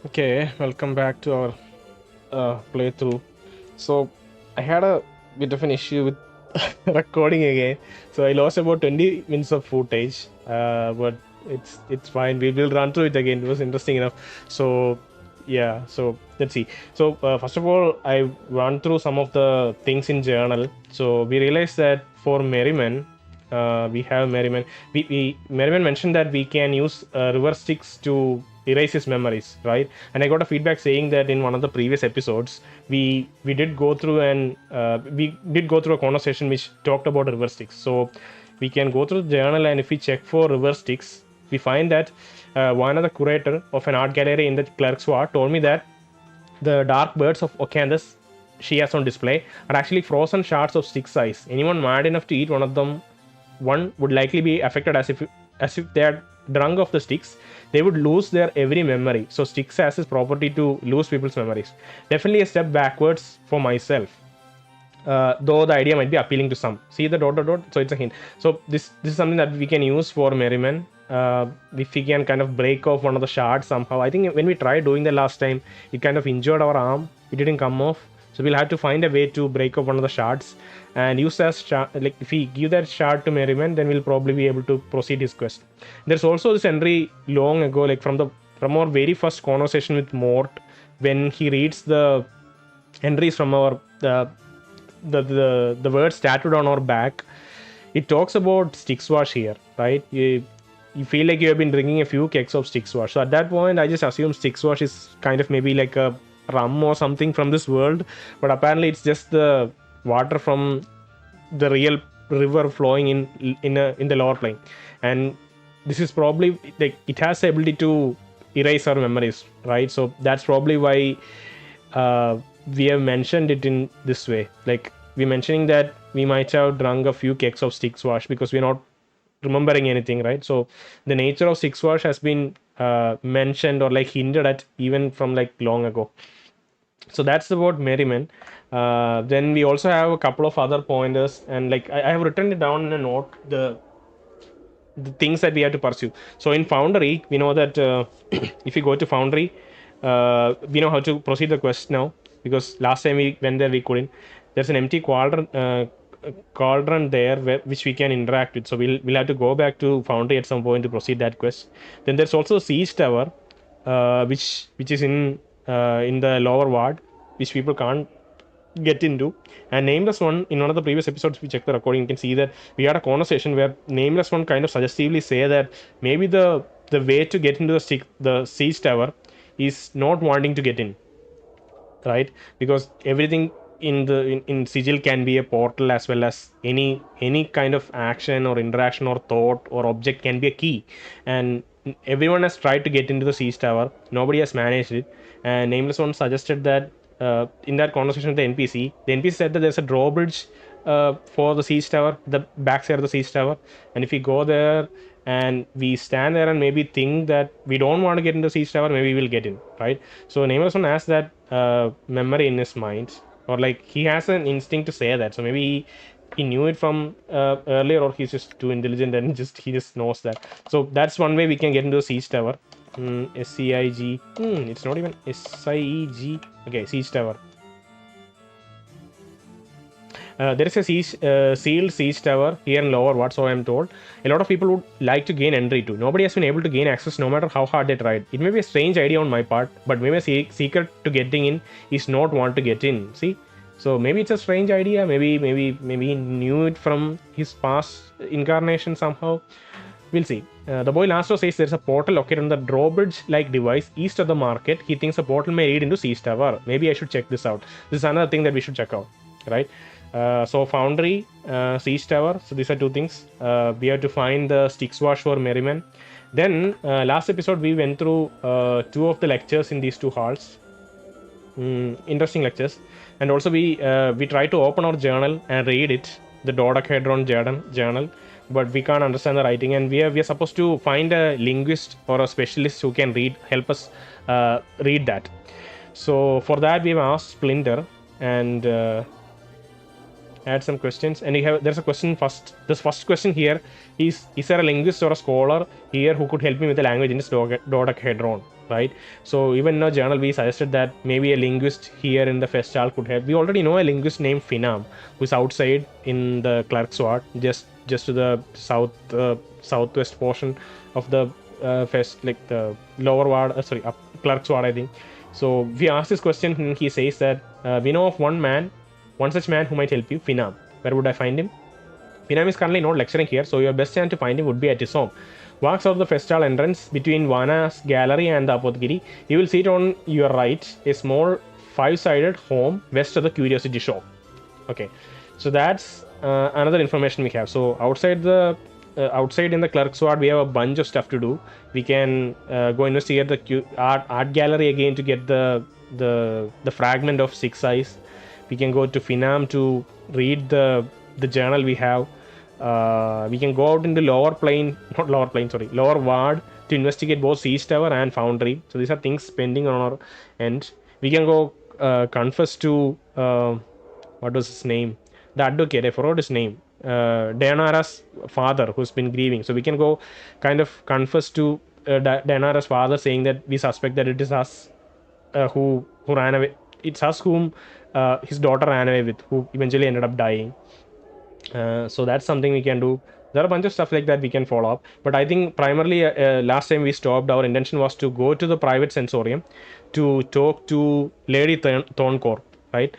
Okay, welcome back to our playthrough. So, I had a bit of an issue with recording again. So I lost about 20 minutes of footage. But it's fine. We will run through it again. It was interesting enough. So yeah. So let's see. So first of all, I run through some of the things in journal. So we realized that for Merriman, we have Merriman. We Merriman mentioned that we can use reverse sticks to erase his memories, right? And I got a feedback saying that in one of the previous episodes we did go through and we did go through a conversation which talked about reverse sticks. So we can go through the journal, and if we check for reverse sticks, we find that one of the curator of an art gallery in the Clerk's Ward told me that the dark birds of Ocanthus she has on display are actually frozen shards of stick size. Anyone mad enough to eat one of them, one would likely be affected as if they are drunk of the sticks. They would lose their every memory. So sticks has this property to lose people's memories. Definitely a step backwards for myself. Though the idea might be appealing to some. See the dot dot dot. So it's a hint. So this is something that we can use for Merriman. If we can kind of break off one of the shards somehow. I think when we tried doing the last time, it kind of injured our arm. It didn't come off. So we'll have to find a way to break off one of the shards and use as like if we give that shard to Merriman, then we'll probably be able to proceed his quest. There's also this entry long ago, like from our very first conversation with Mort, when he reads the entries from our the words tattooed on our back. It talks about stick wash here, right? You feel like you have been drinking a few kegs of stick wash. So at that point, I just assume stick wash is kind of maybe like a rum or something from this world, but apparently it's just the water from the real river flowing in the lower plane, and this is probably like it has the ability to erase our memories, right? So that's probably why we have mentioned it in this way. Like we're mentioning that we might have drunk a few kegs of stick wash because we're not remembering anything, right? So the nature of stick wash has been mentioned or like hinted at even from like long ago. So that's about Merriman. Then we also have a couple of other pointers, and like I have written it down in a note. The things that we have to pursue. So in Foundry, we know that if you go to Foundry, we know how to proceed the quest now, because last time we went there we couldn't. There's an empty cauldron there which we can interact with. So we'll have to go back to Foundry at some point to proceed that quest. Then there's also Siege Tower, which is in the lower ward, which people can't get into. And Nameless One, in one of the previous episodes we checked the recording, you can see that we had a conversation where Nameless One kind of suggestively say that maybe the way to get into the siege tower is not wanting to get in, right? Because everything in sigil can be a portal, as well as any kind of action or interaction or thought or object can be a key. And everyone has tried to get into the siege tower, nobody has managed it. And Nameless One suggested that in that conversation with the NPC said that there's a drawbridge for the siege tower, the backside of the siege tower. And if we go there and we stand there and maybe think that we don't want to get into the siege tower, maybe we'll get in, right? So Nameless One has that memory in his mind, or like he has an instinct to say that. So maybe he knew it from earlier, or he's just too intelligent and he just knows that. So that's one way we can get into the siege tower. SCIG. It's not even SIEG. Okay, siege tower. There is a sealed siege tower here in Lower Ward, so I am told. A lot of people would like to gain entry to. Nobody has been able to gain access no matter how hard they tried. It may be a strange idea on my part, but maybe a secret to getting in is not want to get in. See? So maybe it's a strange idea. Maybe he knew it from his past incarnation somehow. We'll see. The boy Lastro says there's a portal located on the drawbridge-like device east of the market. He thinks the portal may lead into Siege Tower. Maybe I should check this out. This is another thing that we should check out, right? So Foundry, Siege Tower. So these are two things. We have to find the stick wash for Merriman. Then last episode we went through two of the lectures in these two halls. Interesting lectures. And also we tried to open our journal and read it, the dodecahedron journal, but we can't understand the writing, and we are supposed to find a linguist or a specialist who can help us read that. So for that we have asked Splinter, and add some questions. And there's a question first. This first question here is there a linguist or a scholar here who could help me with the language in this dodecahedron, right? So even in our journal, we suggested that maybe a linguist here in the festival could help. We already know a linguist named Finam, who's outside in the Clerk's Ward, just to the southwest portion of the fest, like the lower ward, Clerk's Ward, I think. So we asked this question, and he says that we know of one such man who might help you, Finam. Where would I find him? Finam is currently not lecturing here, so your best chance to find him would be at his home. Walks out of the festival entrance between Vana's gallery and the Apothecary. You will see it on your right, a small 5-sided home west of the Curiosity Shop. Okay, so that's another information we have. So outside in the Clerk's Ward, we have a bunch of stuff to do. We can go investigate the art gallery again to get the fragment of Six Eyes. We can go to Finam to read the journal we have. We can go out into lower ward to investigate both Siege Tower and Foundry. So these are things pending on our end. We can go confess to what was his name? The advocate, I forgot his name. Dayanara's father, who's been grieving. So we can go kind of confess to Dayanara's father, saying that we suspect that it is us who ran away. It's us whom his daughter ran away with, who eventually ended up dying. So that's something we can do. There are a bunch of stuff like that we can follow up. But I think primarily last time we stopped, our intention was to go to the private Sensorium to talk to Lady Thorncorp, right?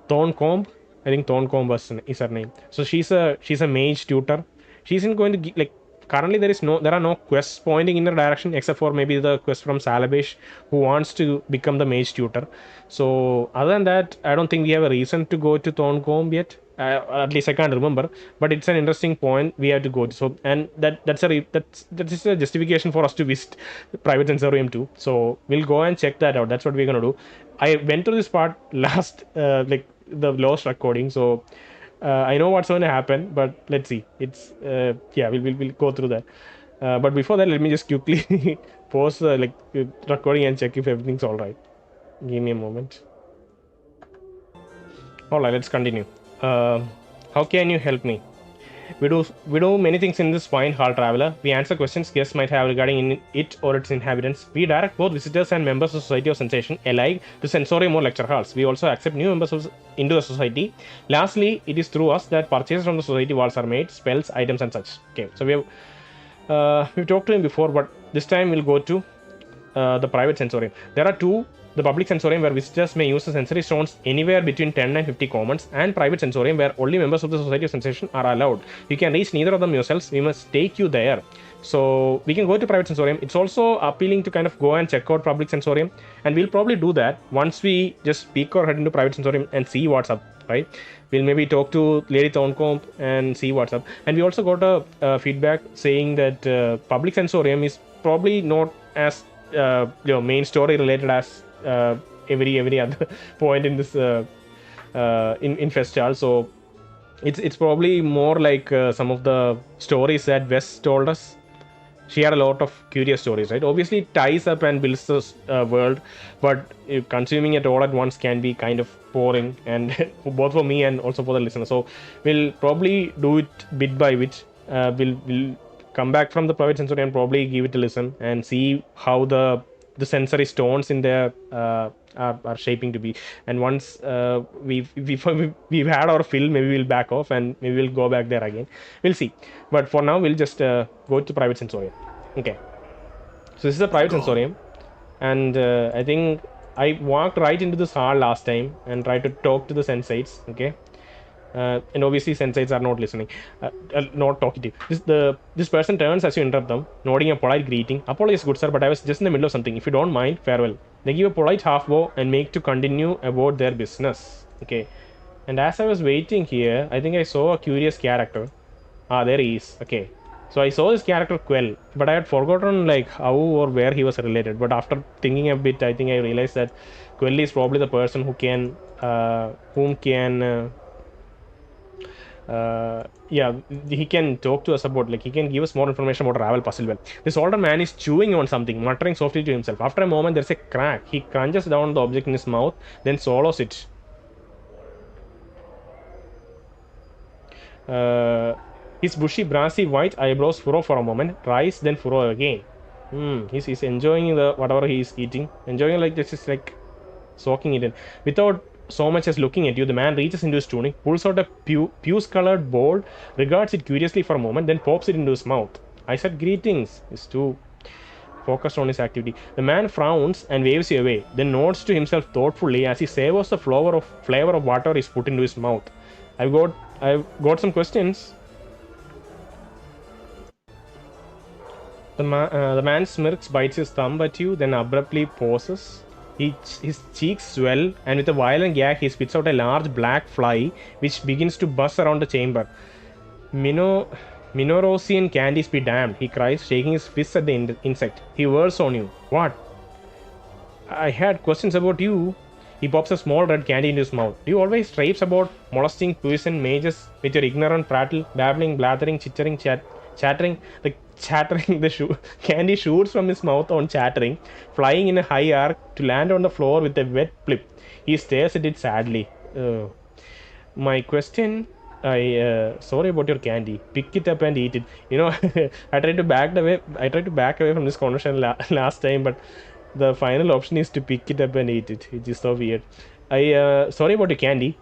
Thorncombe, I think Thorncombe is her name. So she's a mage tutor. She isn't going to currently there are no quests pointing in her direction except for maybe the quest from Salabesh, who wants to become the mage tutor. So other than that, I don't think we have a reason to go to Thorncombe yet. At least I can't remember, but it's an interesting point we have to go to. So, and that's a justification for us to visit private Sensorium too. So we'll go and check that out. That's what we're gonna do. I went through this part last, the lost recording, so I know what's going to happen. But let's see. It's we'll go through that. But before that, let me just quickly pause the recording and check if everything's all right. Give me a moment. All right, let's continue. How can you help me? We do many things in this fine hall, traveler. We answer questions guests might have regarding it or its inhabitants. We direct both visitors and members of Society of Sensation alike to Sensorium or lecture halls. We also accept new members into the society. Lastly, it is through us that purchases from the society walls are made, spells, items, and such. Okay, so we've talked to him before, but this time we'll go to the private Sensorium. There are two. The public Sensorium, where visitors may use the sensory stones anywhere between 10 and 50 commons, and private Sensorium, where only members of the Society of Sensation are allowed. You can reach neither of them yourselves. We must take you there. So we can go to private Sensorium. It's also appealing to kind of go and check out public Sensorium, and we'll probably do that once we just peek our head into private Sensorium and see what's up, right? We'll maybe talk to Lady Thorncombe and see what's up. And we also got a feedback saying that public Sensorium is probably not as main story related as every other point in this in Festival. So it's probably more like some of the stories that Wes told us. She had a lot of curious stories, right? Obviously it ties up and builds this world, but consuming it all at once can be kind of boring, and both for me and also for the listener. So we'll probably do it bit by bit. We'll come back from the private Sensorium and probably give it a listen and see how the sensory stones in there are shaping to be. And once we've had our fill, maybe we'll back off and maybe we'll go back there again. We'll see. But for now, we'll just go to private Sensorium. Okay. So this is a private Sensorium, and I think I walked right into this hall last time and tried to talk to the sensates. Okay. And obviously sensates are not listening, not talkative. This person turns as you interrupt them, nodding a polite greeting. Apologies, good sir, but I was just in the middle of something. If you don't mind, farewell. They give a polite half bow and make to continue about their business. Okay. And as I was waiting here, I think I saw a curious character. There he is. Okay. So I saw this character Quell, but I had forgotten how or where he was related. But after thinking a bit, I think I realized that Quell is probably the person who can he can talk to us about, he can give us more information about Ravel Puzzle Well. This older man is chewing on something, muttering softly to himself. After a moment, there's a crack. He crunches down the object in his mouth, then swallows it. His bushy, brassy white eyebrows furrow for a moment, rise, then furrow again. He's enjoying the whatever he is eating. Enjoying like this is like soaking it in. Without so much as looking at you, the man reaches into his tunic, pulls out a puce-colored bowl, regards it curiously for a moment, then pops it into his mouth. I said greetings. He's too focused on his activity. The man frowns and waves you away, then nods to himself thoughtfully as he savors the flavor of water he's put into his mouth. I've got some questions. The man smirks, bites his thumb at you, then abruptly pauses. His cheeks swell, and with a violent gag, he spits out a large black fly, which begins to buzz around the chamber. Minorosian candies be damned, he cries, shaking his fists at the insect. He whirls on you. What? I had questions about you. He pops a small red candy into his mouth. Do you always traipse about molesting puissant mages with your ignorant prattle, babbling, blathering, chittering, chattering? The candy shoots from his mouth on chattering, flying in a high arc to land on the floor with a wet plip. He stares at it sadly. My question, sorry about your candy. Pick it up and eat it. I tried to back away from this conversation last time, but the final option is to pick it up and eat it, which is so weird. Sorry about your candy.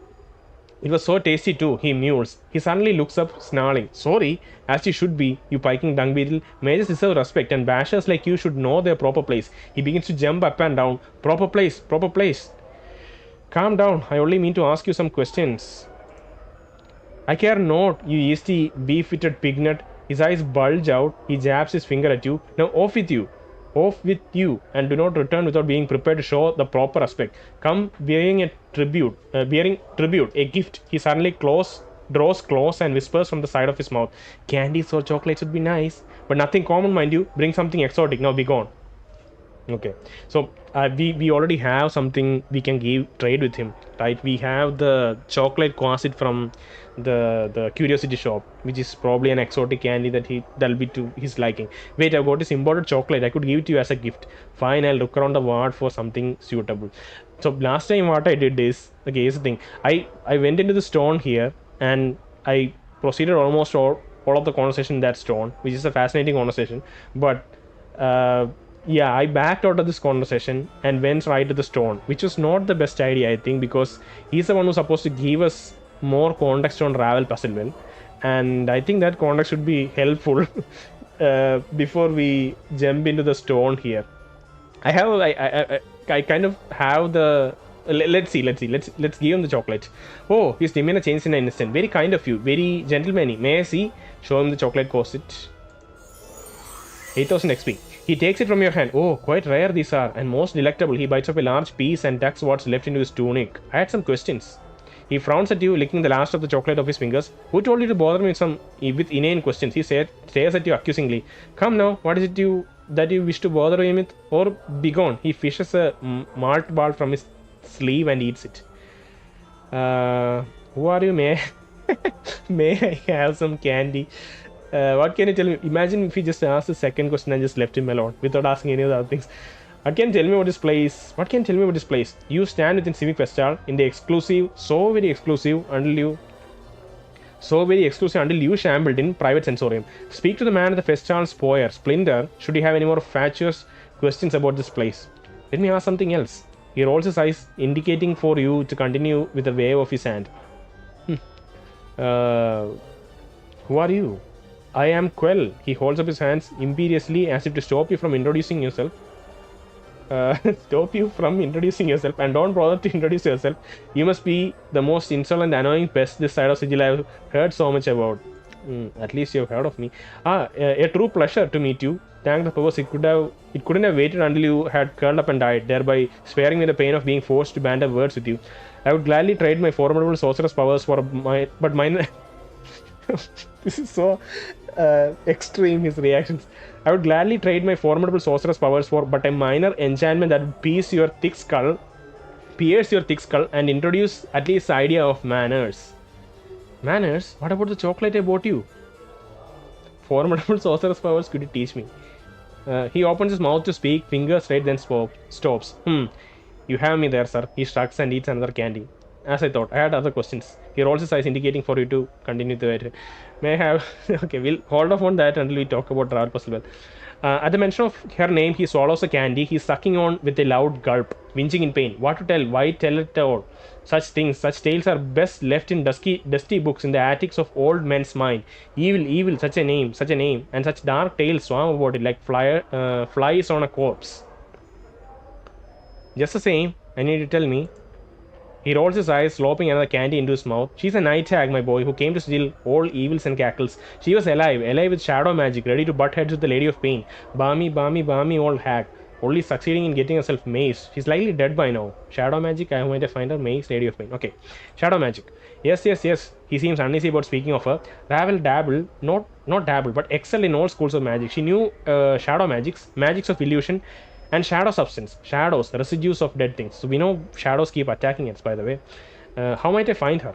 It was so tasty too, he mews. He suddenly looks up, snarling. Sorry, as you should be, you piking dung beetle. Mages deserve respect, and bashers like you should know their proper place. He begins to jump up and down. Proper place, proper place. Calm down, I only mean to ask you some questions. I care not, you yeasty, beef-fitted pignut. His eyes bulge out. He jabs his finger at you. Now off with you. Off with you, and do not return without being prepared to show the proper respect. Come bearing tribute, a gift. He suddenly draws close and whispers from the side of his mouth. Candies or chocolates would be nice, but nothing common, mind you. Bring something exotic. Now be gone. Okay, so we already have something we can trade with him, right? We have the chocolate quasit from the curiosity shop, which is probably an exotic candy that'll be to his liking. Wait, I've got this imported chocolate. I could give it to you as a gift. Fine, I'll look around the ward for something suitable. So last time what I did is, okay, here's the thing. I went into the stone here and I proceeded almost all of the conversation in that stone, which is a fascinating conversation, but yeah, I backed out of this conversation and went right to the stone, which was not the best idea, I think, because he's the one who's supposed to give us more context on Ravel Puzzleville, and I think that context should be helpful before we jump into the stone here. I kind of have the. Let's see. Let's give him the chocolate. Oh, his demeanor changed in an instant. Very kind of you. Very gentlemanly. May I see? Show him the chocolate corset. 8000 XP. He takes it from your hand. Oh, quite rare these are, and most delectable. He bites off a large piece and tucks what's left into his tunic. I had some questions. He frowns at you, licking the last of the chocolate off his fingers. Who told you to bother me with inane questions? He stares at you accusingly. Come now, what is it that you wish to bother him with? Or be gone. He fishes a malt ball from his sleeve and eats it. Who are you, may I have some candy? What can you tell me? Imagine if he just asked the second question and just left him alone without asking any of the other things. What can you tell me about this place? You stand within Civic Festal in the exclusive, so very exclusive until you shambled in private Sensorium. Speak to the man at the Festal's foyer, Splinter, should you have any more fatuous questions about this place. Let me ask something else. He rolls his eyes, indicating for you to continue with a wave of his hand. Who are you? I am Quell. He holds up his hands imperiously as if to stop you from introducing yourself. And don't bother to introduce yourself. You must be the most insolent, annoying pest this side of Sigil I've heard so much about. At least you've heard of me. A true pleasure to meet you. Thank the powers, it couldn't have waited until you had curled up and died, thereby sparing me the pain of being forced to banter words with you. I would gladly trade my formidable sorceress powers for mine. This is so extreme, his reactions. I would gladly trade my formidable sorceress powers for but a minor enchantment that would pierce your thick skull and introduce at least the idea of manners. Manners? What about the chocolate I bought you? Formidable sorceress powers, could you teach me? He opens his mouth to speak, fingers straight, then stops. You have me there, sir. He shrugs and eats another candy. As I thought, I had other questions. He rolls his eyes, indicating for you to continue to it. May I have. Okay, we'll hold off on that until we talk about Travel Puzzle. At the mention of her name, he swallows a candy. He's sucking on with a loud gulp, whinging in pain. What to tell? Why tell it all? Such things, such tales are best left in dusty books in the attics of old men's mind. Evil, evil, such a name, and such dark tales swarm about it like flies on a corpse. Just the same, I need to tell me. He rolls his eyes, slopping another candy into his mouth. She's a night hag, my boy, who came to steal all evils and cackles. She was alive with shadow magic, ready to butt heads with the Lady of Pain. Balmy old hag, only succeeding in getting herself maced. She's likely dead by now. Shadow magic, I might have find her maced, Lady of Pain. Okay, shadow magic. Yes. He seems uneasy about speaking of her. Ravel dabble, not dabble, but excel in all schools of magic. She knew shadow magics of illusion, and shadow substance, shadows, residues of dead things. So we know shadows keep attacking us, by the way. How might I find her?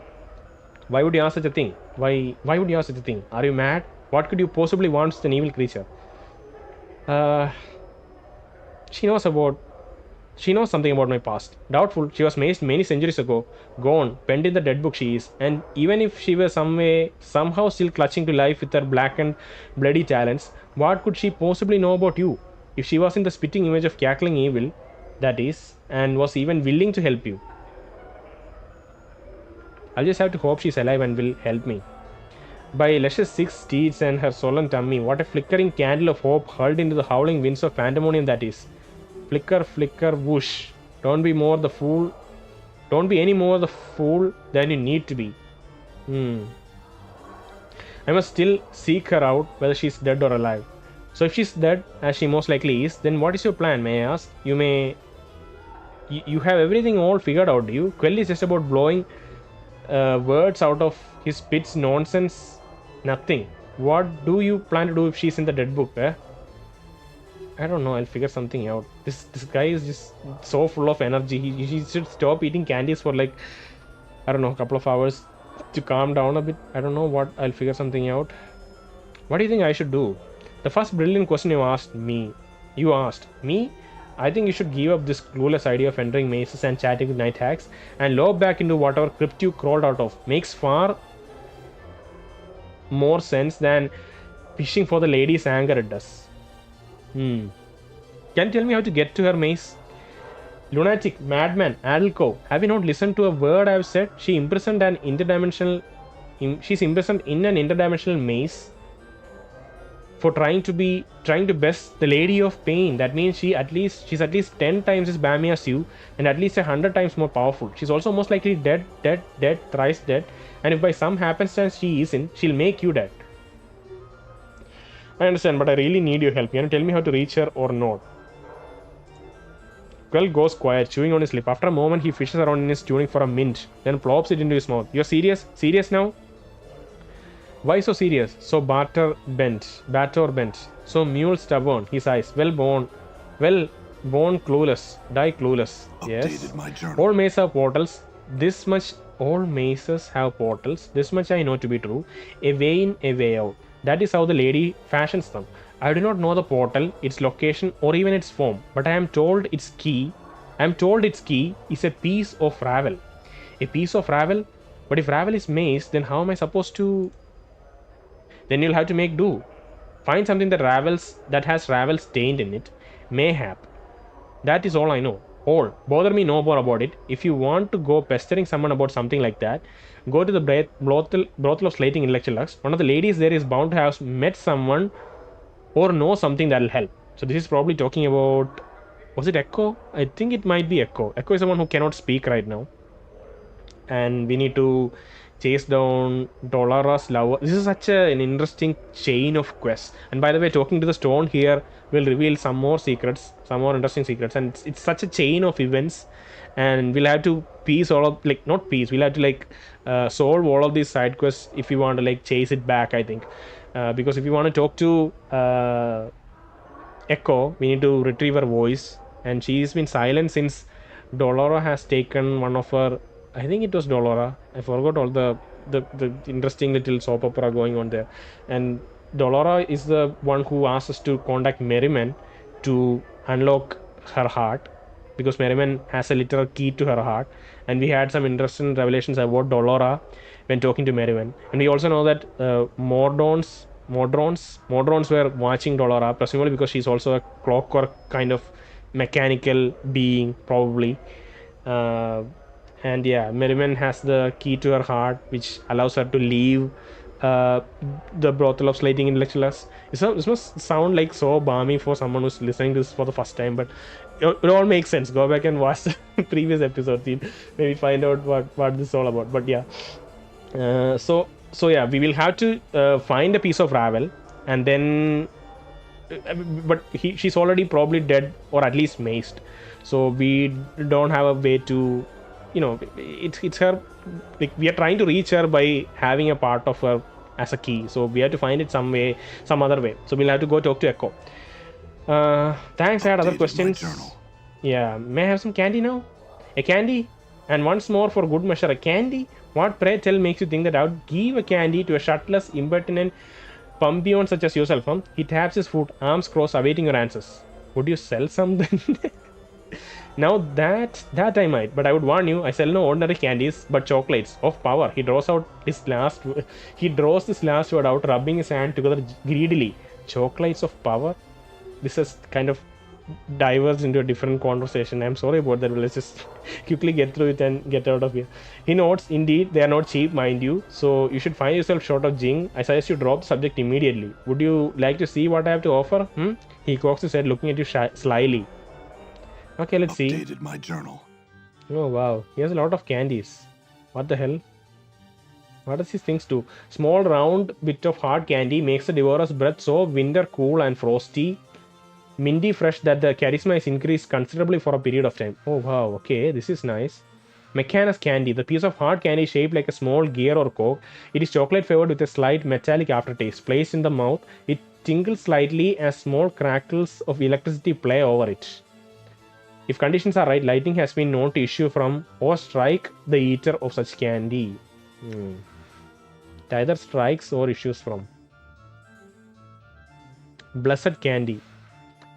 Why would you ask such a thing? Why would you ask such a thing? Are you mad? What could you possibly want with an evil creature? She knows something about my past. Doubtful. She was maced many centuries ago. Gone, penned in the dead book she is. And even if she were somehow still clutching to life with her blackened, bloody talents, what could she possibly know about you? If she was in the spitting image of cackling evil, that is, and was even willing to help you. I'll just have to hope she's alive and will help me. By Lesh's 6 steeds and her sullen tummy, what a flickering candle of hope hurled into the howling winds of pandemonium that is. Flicker, flicker, whoosh. Don't be any more the fool than you need to be. I must still seek her out, whether she's dead or alive. So if she's dead, as she most likely is, then what is your plan, may I ask? You have everything all figured out, do you? Quell is just about blowing words out of his spits nonsense. Nothing. What do you plan to do if she's in the dead book, eh? I don't know, I'll figure something out. This guy is just so full of energy. He should stop eating candies for like, I don't know, a couple of hours to calm down a bit. I don't know what, I'll figure something out. What do you think I should do? The first brilliant question you asked me. I think you should give up this clueless idea of entering mazes and chatting with night hags and lob back into whatever crypt you crawled out of. Makes far more sense than fishing for the lady's anger it does. Can you tell me how to get to her maze? Lunatic, madman, Adelko, have you not listened to a word I've said? She's imprisoned in an interdimensional maze for trying to best the Lady of Pain. That means she's at least 10 times as bammy as you, and at least 100 times more powerful. She's also most likely dead, thrice dead, and if by some happenstance she isn't, she'll make you dead. I understand, but I really need your help. Can you tell me how to reach her or not? Quell goes quiet, chewing on his lip. After a moment, he fishes around in his tunic for a mint, then plops it into his mouth. You're serious? Serious now? Why so serious? So batter bent. So mule stubborn. His eyes. Well born, clueless. Die clueless. Yes. All mazes have portals. All mazes have portals. This much I know to be true. A way in, a way out. That is how the lady fashions them. I do not know the portal, its location, or even its form, but I am told its key is a piece of Ravel. A piece of Ravel? But if Ravel is maze, then how am I supposed to... Then you'll have to make do. Find something that has Ravel stained in it. Mayhap. That is all I know. All. Bother me no more about it. If you want to go pestering someone about something like that, go to the brothel of slating intellectual lux. One of the ladies there is bound to have met someone or know something that will help. So this is probably talking about... Was it Echo? I think it might be Echo. Echo is someone who cannot speak right now. And we need to chase down Dolara's lover. This is such an interesting chain of quests. And by the way, talking to the stone here will reveal some more interesting secrets. And it's such a chain of events. And we'll have to we'll have to solve all of these side quests if we want to chase it back, I think. Because if you want to talk to Echo, we need to retrieve her voice, and she's been silent since Dolora has taken one of her... I think it was Dolora. I forgot all the interesting little soap opera going on there. And Dolora is the one who asked us to contact Merriman to unlock her heart, because Merriman has a literal key to her heart, and we had some interesting revelations about Dolora when talking to Merriman. And we also know that Modrons were watching Dolora, presumably because she's also a clockwork kind of mechanical being, probably. Uh, and yeah, Merriman has the key to her heart, which allows her to leave uh, the brothel of slating intellectuals. This must sound like so balmy for someone who's listening to this for the first time, but it all makes sense. Go back and watch the previous episodes, maybe find out what this is all about. But yeah, so yeah, we will have to find a piece of Ravel, and then but she's already probably dead or at least maced, so we don't have a way to, it's her, like, we are trying to reach her by having a part of her as a key, so we have to find it some other way, so we'll have to go talk to Echo. Thanks. I had other questions. Yeah, may I have some candy now? A candy? And once more, for good measure, a candy? What, pray tell, makes you think that I would give a candy to a shirtless, impertinent pumpion such as yourself? He taps his foot, arms crossed, awaiting your answers. Would you sell something? Now that I might, but I would warn you, I sell no ordinary candies, but chocolates of power. He draws this last word out, rubbing his hand together greedily. Chocolates of power? This has kind of diverged into a different conversation. I'm sorry about that, but let's just quickly get through it and get out of here. He notes, indeed, they are not cheap, mind you, so you should find yourself short of Jing. I suggest you drop the subject immediately. Would you like to see what I have to offer? He cocks his head, looking at you slyly. Okay, let's see. Updated my journal. Oh wow, he has a lot of candies. What the hell? What does these things do? Small round bit of hard candy makes the devourer's breath so winter cool and frosty, minty fresh that the charisma is increased considerably for a period of time. Oh wow, okay, this is nice. Mechanas candy, the piece of hard candy shaped like a small gear or cork. It is chocolate flavored with a slight metallic aftertaste. Placed in the mouth, it tingles slightly as small crackles of electricity play over it. If conditions are right, lightning has been known to issue from or strike the eater of such candy. It either strikes or issues from. Blessed candy.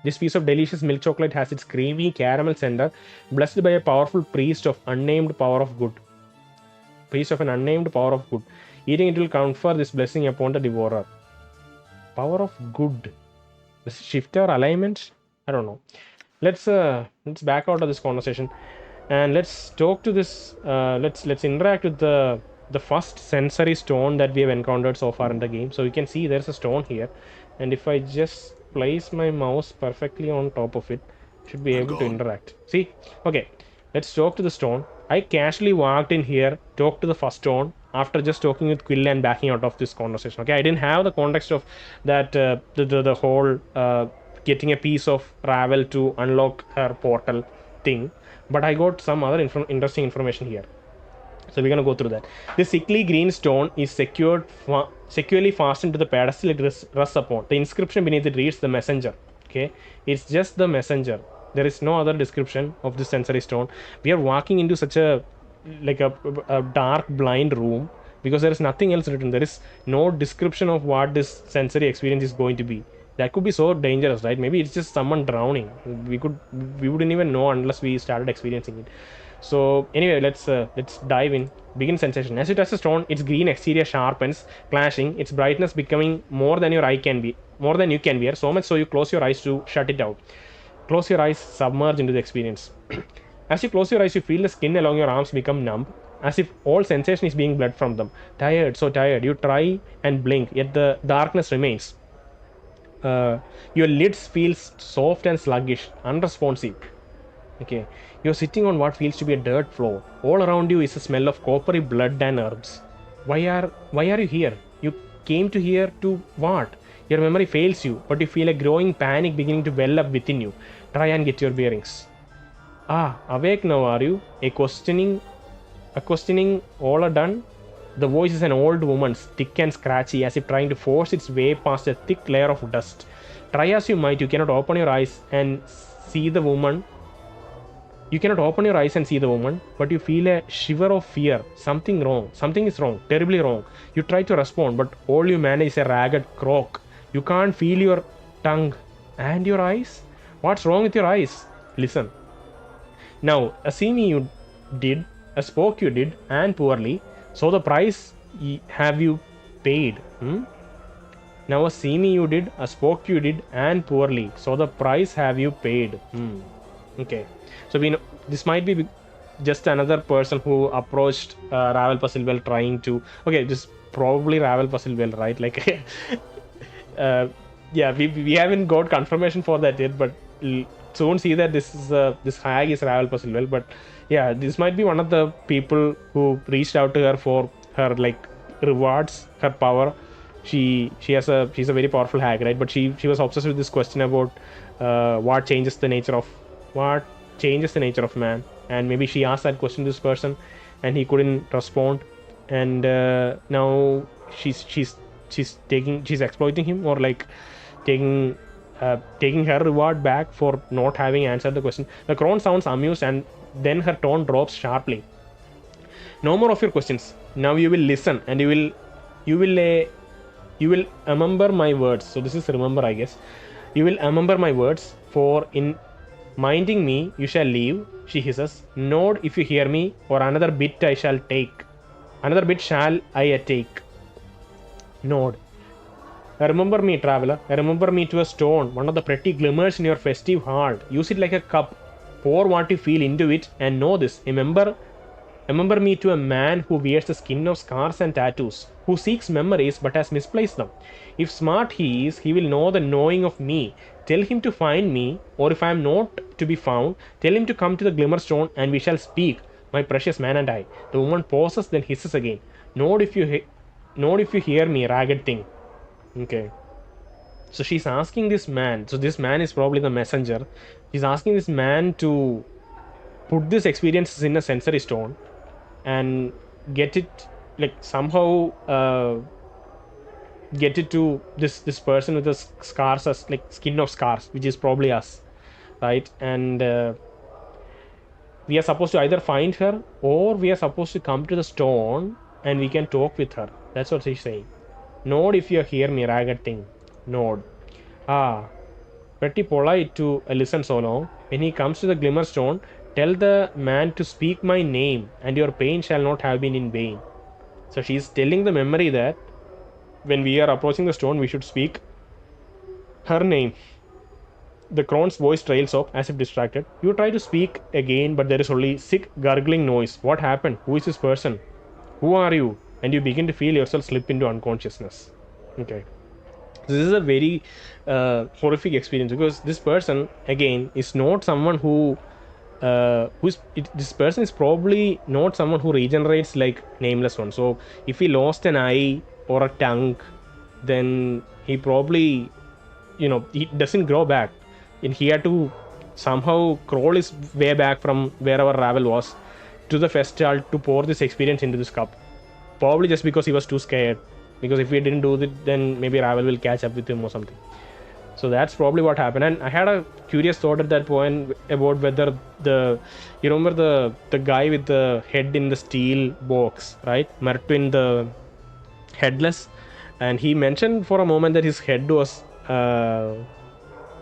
This piece of delicious milk chocolate has its creamy caramel center, blessed by a powerful priest of unnamed power of good. Priest of an unnamed power of good. Eating it will confer this blessing upon the devourer. Power of good. Does it shift our alignment? I don't know. Let's back out of this conversation, and let's talk to this. Let's interact with the first sensory stone that we have encountered so far in the game. So you can see there's a stone here, and if I just place my mouse perfectly on top of it, should be able to interact. See? Okay, let's talk to the stone. I casually walked in here, talked to the first stone after just talking with Quill and backing out of this conversation. Okay, I didn't have the context of that the whole getting a piece of Ravel to unlock her portal thing, but I got some other interesting information here. So we're gonna go through that. This sickly green stone is securely fastened to the pedestal it rests upon. The inscription beneath it reads "The Messenger." Okay, it's just the messenger. There is no other description of this sensory stone. We are walking into such a dark, blind room because there is nothing else written. There is no description of what this sensory experience is going to be. That could be so dangerous, right? Maybe it's just someone drowning. We wouldn't even know unless we started experiencing it. So anyway, let's dive in. Begin sensation. As you touch the stone, its green exterior sharpens, clashing, its brightness becoming more than you can bear, so much so you close your eyes to shut it out. Close your eyes, submerge into the experience. As you close your eyes, you feel the skin along your arms become numb, as if all sensation is being bled from them. Tired, so tired. You try and blink, yet the darkness remains. Your lids feel soft and sluggish, unresponsive. Okay, you're sitting on what feels to be a dirt floor. All around you is a smell of coppery blood and herbs. Why are you here? You came to here to what? Your memory fails you, but you feel a growing panic beginning to well up within you. Try and get your bearings. Awake now, are you? A questioning all are done. The voice is an old woman's, thick and scratchy, as if trying to force its way past a thick layer of dust. Try as you might, you cannot open your eyes and see the woman. But you feel a shiver of fear. Something is wrong, terribly wrong. You try to respond, but all you manage is a ragged croak. You can't feel your tongue. And your eyes? What's wrong with your eyes? Listen. Now, a see me you did, a spoke you did, and poorly. So the price have you paid? Now, a see me you did, a spoke you did, and poorly. So the price have you paid? Okay. So we know this might be just another person who approached Ravel Puzzle trying to. Okay, this probably Ravel Puzzle right? Like, yeah, we haven't got confirmation for that yet, but soon see that this is this hag is Ravel Puzzle. But yeah, this might be one of the people who reached out to her for her like rewards, her power. She's a very powerful hag, right? But she was obsessed with this question about what changes the nature of man, and maybe she asked that question to this person and he couldn't respond, and now she's exploiting him, or like taking her reward back for not having answered the question. The crone sounds amused and then her tone drops sharply. No more of your questions. Now you will listen, and you will remember my words. So this is remember, I guess. You will remember my words, for in minding me you shall leave, she hisses. Nod if you hear me, or another bit I shall take. Another bit shall I take. Nod. Remember me, traveler. Remember me to a stone, one of the pretty glimmers in your festive heart. Use it like a cup. Pour what you feel into it, and know this. Remember me to a man who wears the skin of scars and tattoos, who seeks memories but has misplaced them. If smart he is, he will know the knowing of me. Tell him to find me, or if I am not to be found, tell him to come to the Glimmerstone and we shall speak, my precious man and I. The woman pauses, then hisses again. Nod if you hear me, ragged thing. Okay. So she's asking this man. So this man is probably the messenger. She's asking this man to put this experience in a sensory stone and get it, like somehow get it to this person with the scars, as like skin of scars, which is probably us, right? And we are supposed to either find her, or we are supposed to come to the stone and we can talk with her. That's what she's saying. Nod if you hear me, ragged thing. Nod. Pretty polite to listen so long. When he comes to the Glimmerstone, tell the man to speak my name, and your pain shall not have been in vain. So she's telling the memory that when we are approaching the stone, we should speak her name. The crone's voice trails off as if distracted. You try to speak again, but there is only sick gurgling noise. What happened? Who is this person? Who are you? And you begin to feel yourself slip into unconsciousness. Okay. This is a very horrific experience, because this person again is not someone who this person is probably not someone who regenerates like Nameless One. So if he lost an eye or a tongue, then he probably, he doesn't grow back, and he had to somehow crawl his way back from wherever Ravel was to the festival to pour this experience into this cup, probably just because he was too scared, because if he didn't do it, then maybe Ravel will catch up with him or something. So that's probably what happened. And I had a curious thought at that point about whether you remember the guy with the head in the steel box, right? Mertwin, the headless, and he mentioned for a moment that his head was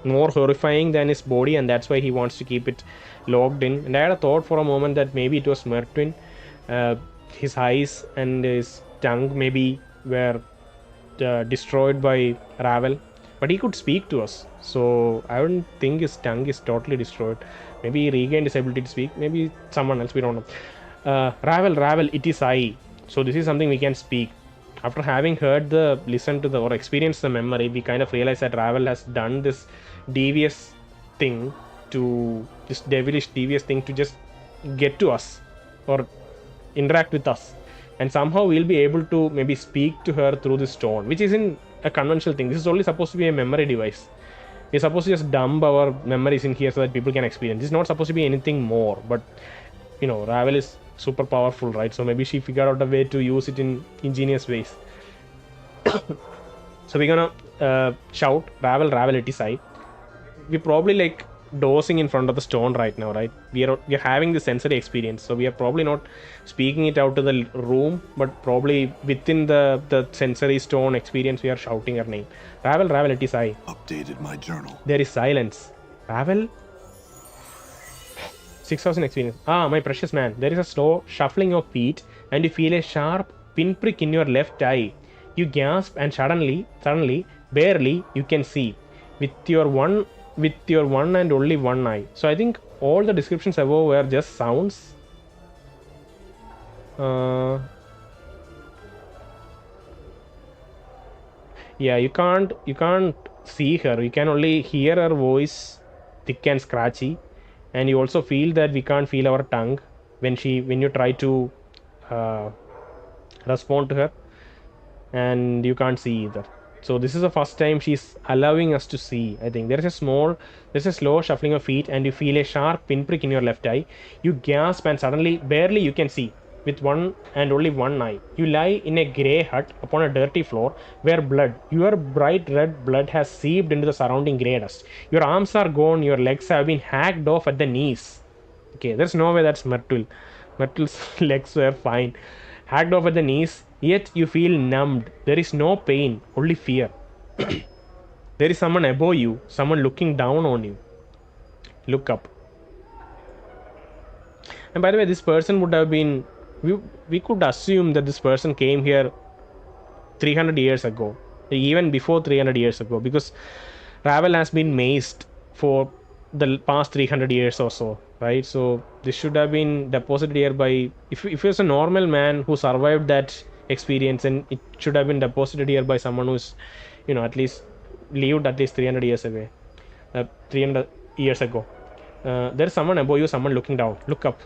more horrifying than his body, and that's why he wants to keep it locked in. And I had a thought for a moment that maybe it was Mertwin. His eyes and his tongue maybe were destroyed by Ravel, but he could speak to us, so I don't think his tongue is totally destroyed. Maybe he regained his ability to speak, maybe someone else, we don't know. Ravel, it is I. So this is something we can speak. After having listened to the or experienced the memory, we kind of realize that Ravel has done this devilish devious thing to just get to us or interact with us, and somehow we'll be able to maybe speak to her through the stone, which isn't a conventional thing. This is only supposed to be a memory device. We're supposed to just dump our memories in here so that people can experience. This is not supposed to be anything more, but Ravel is super powerful, right? So maybe she figured out a way to use it in ingenious ways. So we're gonna shout Ravel, it is I. We're probably like dozing in front of the stone right now, right? We're having the sensory experience, so we are probably not speaking it out to the room, but probably within the sensory stone experience we are shouting her name. Ravel, it is I. Updated my journal. There is silence. Ravel? 6,000 experience. Ah, my precious man, there is a slow shuffling of feet, and you feel a sharp pinprick in your left eye. You gasp, and suddenly, barely, you can see with your one and only one eye. So I think all the descriptions above were just sounds. Uh, yeah, you can't see her. You can only hear her voice, thick and scratchy, and you also feel that we can't feel our tongue when you try to uh, respond to her, and you can't see either. So this is the first time she's allowing us to see. I think there's a slow shuffling of feet, and you feel a sharp pinprick in your left eye. You gasp, and suddenly, barely you can see with one and only one eye. You lie in a grey hut upon a dirty floor where your bright red blood, has seeped into the surrounding grey dust. Your arms are gone, your legs have been hacked off at the knees. Okay, there's no way that's Myrtle. Myrtle's legs were fine. Hacked off at the knees, yet you feel numbed. There is no pain, only fear. There is someone above you, someone looking down on you. Look up. And by the way, this person would have been. We could assume that this person came here 300 years ago, even before 300 years ago, because Ravel has been mazed for the past 300 years or so, right? So this should have been deposited here by, if it was a normal man who survived that experience, and it should have been deposited here by someone who's, at least lived at least 300 years away, 300 years ago. There's someone above you, someone looking down. Look up.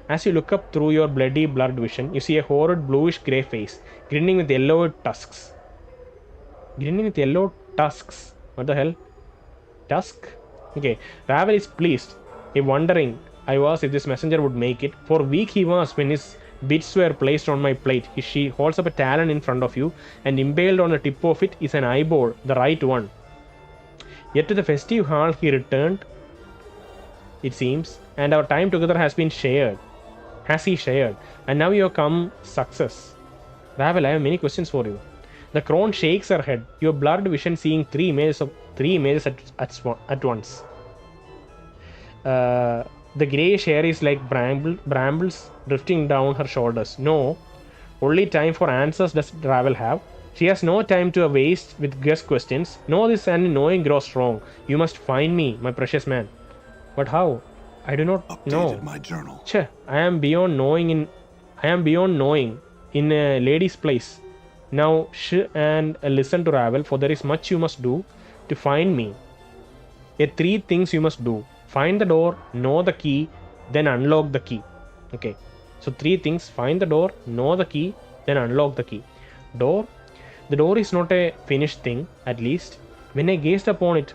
As you look up through your bloody blurred vision, you see a horrid bluish grey face, grinning with yellow tusks. Grinning with yellow tusks. What the hell? Tusk? Okay. Ravel is pleased. He wondering I was if this messenger would make it. For weak he was when his bits were placed on my plate. She holds up a talon in front of you, and impaled on the tip of it is an eyeball, the right one. Yet to the festive hall he returned, it seems, and our time together has been shared. Has he shared? And now you have come success. Ravel, I have many questions for you. The crone shakes her head, your blurred vision seeing three images at once. The greyish hair is like brambles drifting down her shoulders. No, only time for answers does Ravel have. She has no time to waste with guess questions. Know this, and knowing grows strong. You must find me, my precious man. But how? I do not know. My journal. Che, I am beyond knowing in a lady's place. Now and listen to Ravel, for there is much you must do to find me. Three things you must do. Find the door, know the key, then unlock the key. Okay. So 3 things. Find the door, know the key, then unlock the key. Door. The door is not a finished thing, at least. When I gazed upon it,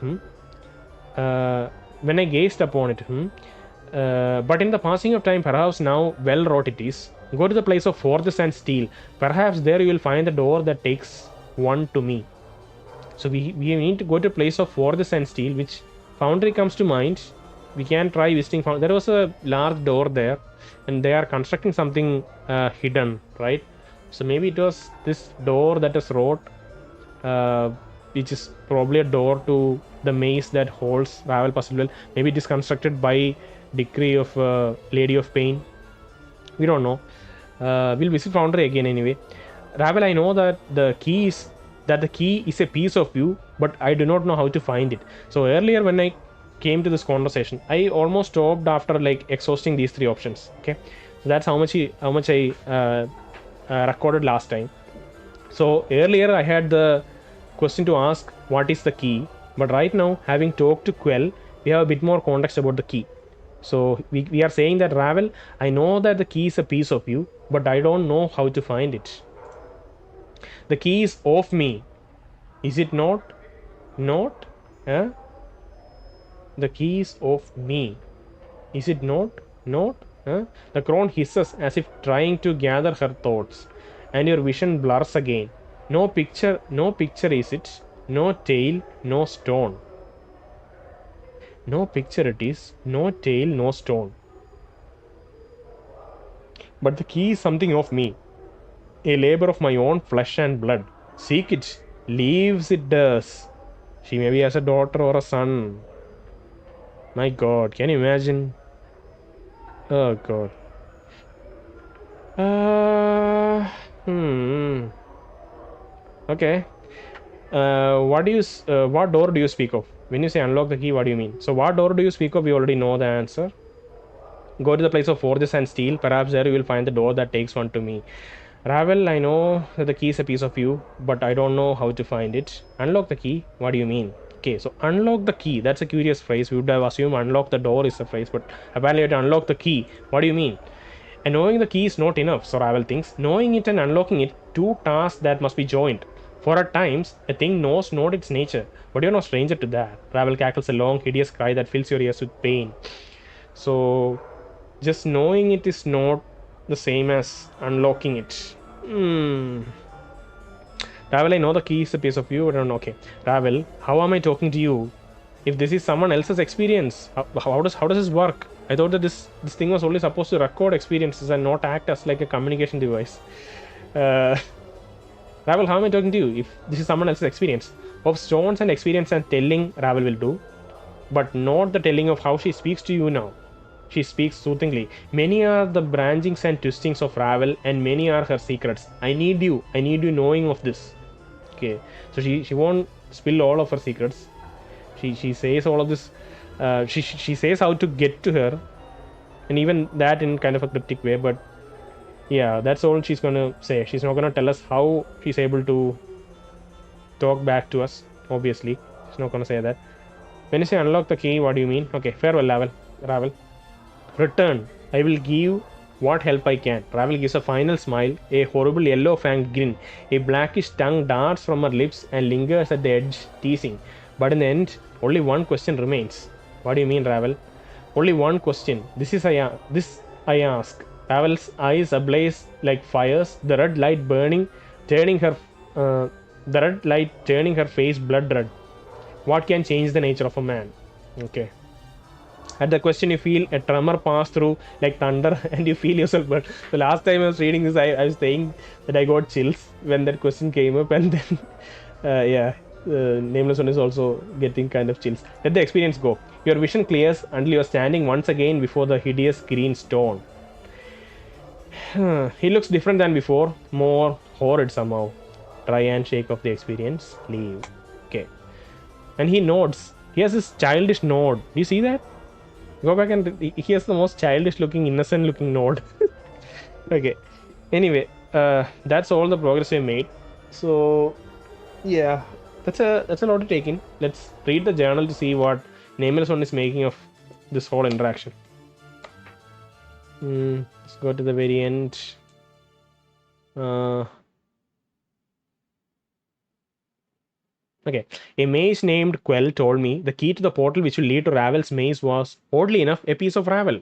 but in the passing of time, perhaps now well wrought it is. Go to the place of forges and steel. Perhaps there you will find the door that takes one to me. So we need to go to the place of forges and steel, which foundry comes to mind. We can try visiting foundry. There was a large door there, and they are constructing something hidden, right? So maybe it was this door that is wrought, which is probably a door to the maze that holds Ravel puzzle well. Maybe it is constructed by decree of Lady of Pain. We don't know. We'll visit Foundry again anyway. Ravel, I know that the key is a piece of you, but I do not know how to find it. So earlier when I came to this conversation, I almost stopped after exhausting these 3 options. Okay, so that's how much I recorded last time. So earlier I had the question to ask what is the key, but right now, having talked to Quell, we have a bit more context about the key. So we are saying that Ravel, I know that the key is a piece of you, but I don't know how to find it. The key is of me. Is it not? Not? The key is of me. Is it not? Not? The crone hisses as if trying to gather her thoughts, and your vision blurs again. No picture is it. No tail, no stone. No picture it is, no tail, no stone. But the key is something of me, a labor of my own flesh and blood. Seek it, leaves it does. She maybe has a daughter or a son. My God, can you imagine? Oh god. Uh, hmm. Okay. What door do you speak of? When you say unlock the key, what do you mean? So what door do you speak of? We already know the answer. Go to the place of forges and steel. Perhaps there you will find the door that takes one to me. Ravel, I know that the key is a piece of you, but I don't know how to find it. Unlock the key? What do you mean? Okay, so unlock the key. That's a curious phrase. We would have assumed unlock the door is a phrase, but apparently you have to unlock the key. What do you mean? And knowing the key is not enough, so Ravel thinks. Knowing it and unlocking it, two tasks that must be joined. For at times, a thing knows not its nature, but you're no stranger to that. Ravel cackles a long, hideous cry that fills your ears with pain. So, just knowing it is not the same as unlocking it. Hmm. Ravel, I know the key is a piece of you, but I don't know. Okay. Ravel, how am I talking to you? If this is someone else's experience, how does this work? I thought that this thing was only supposed to record experiences and not act as like a communication device. Uh, Ravel, how am I talking to you? If this is someone else's experience of stones and experience and telling, Ravel will do, but not the telling of how she speaks to you now. She speaks soothingly. Many are the branchings and twistings of Ravel, and many are her secrets. I need you. I need you knowing of this. Okay, so she won't spill all of her secrets. She says all of this. She says how to get to her, and even that in kind of a cryptic way. But yeah, that's all she's gonna say. She's not gonna tell us how she's able to talk back to us. Obviously, she's not gonna say that. When you say unlock the key, what do you mean? Okay, farewell, Ravel. Return. I will give what help I can. Ravel gives a final smile, a horrible yellow fanged grin. A blackish tongue darts from her lips and lingers at the edge, teasing. But in the end, only one question remains. What do you mean, Ravel? Only one question. This I ask. Ravel's eyes ablaze like fires, turning her uh, the red light turning her face blood red. What can change the nature of a man? Okay. At the question, you feel a tremor pass through like thunder, and you feel yourself burn. The last time I was reading this, I was saying that I got chills when that question came up, and then, yeah, Nameless One is also getting kind of chills. Let the experience go. Your vision clears until you are standing once again before the hideous green stone. He looks different than before, more horrid somehow. Try and shake off the experience. Leave. Okay. And he nods. He has this childish nod. Do you see that? Go back and he has the most childish looking, innocent looking node. Okay. Anyway, that's all the progress we made. So yeah, that's a lot to take in. Let's read the journal to see what Nameless One is making of this whole interaction. Let's go to the very end. Okay. A mage named Quell told me the key to the portal which will lead to Ravel's maze was, oddly enough, a piece of Ravel.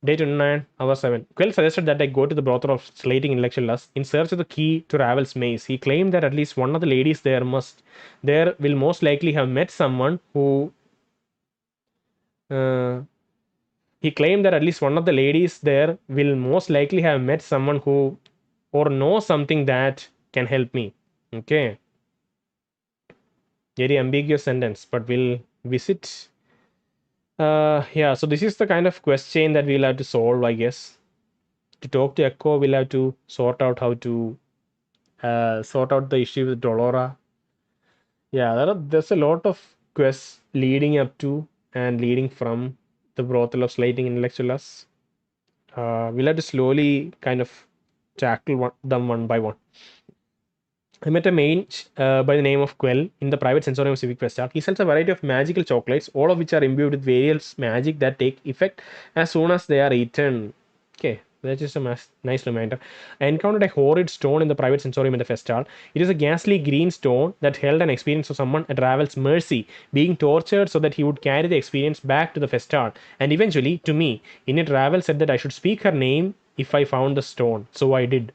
Day 29, hour 7. Quell suggested that I go to the brothel of slating intellectual lust in search of the key to Ravel's maze. He claimed that at least one of the ladies there will most likely have met someone who he claimed that at least one of the ladies there will most likely have met someone who or know something that can help me. Okay. Very ambiguous sentence, but we'll visit. Yeah, so this is the kind of quest chain that we'll have to solve, I guess. To talk to Echo, we'll have to sort out how to sort out the issue with Dolora. Yeah, there's a lot of quests leading up to and leading from the brothel of slating intellectuals. We'll have to slowly kind of tackle them one by one. I met a mage by the name of Quell in the private Sensorium Civic Festival. He sells a variety of magical chocolates, all of which are imbued with various magic that take effect as soon as they are eaten. Okay, that's just a nice reminder. I encountered a horrid stone in the private Sensorium in the festival. It is a ghastly green stone that held an experience of someone at Ravel's mercy, being tortured so that he would carry the experience back to the festival, and eventually to me. In it, Ravel said that I should speak her name if I found the stone, so I did.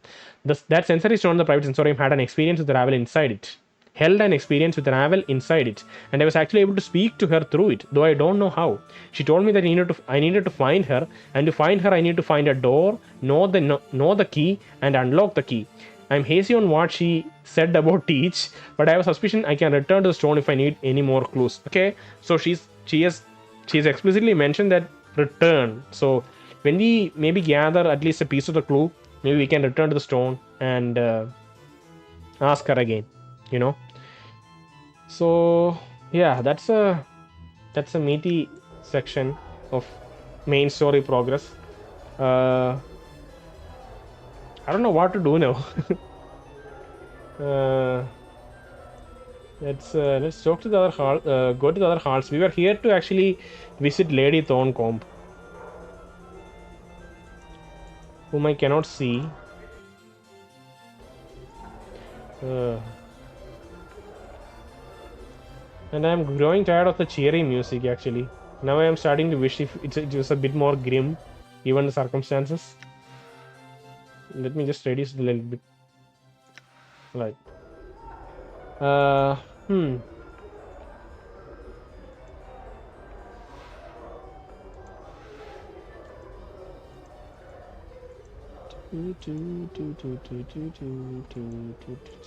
That sensory stone in the private Sensorium had an experience with Ravel inside it. Held an experience with Ravel inside it, and I was actually able to speak to her through it, though I don't know how. She told me that I needed to find her, and to find her I need to find a door, know the key, and unlock the key. I'm hazy on what she said about each, but I have a suspicion I can return to the stone if I need any more clues. Okay, so she has explicitly mentioned that return. So when we maybe gather at least a piece of the clue, maybe we can return to the stone and ask her again, you know. So yeah, that's a meaty section of main story progress. I don't know what to do now. Let's talk to the other hall. Go to the other halls. We were here to actually visit Lady Thorncomb, whom I cannot see. And I'm growing tired of the cheery music actually. Now I am starting to wish if it was a bit more grim, given the circumstances. Let me just reduce it a little bit. Right. So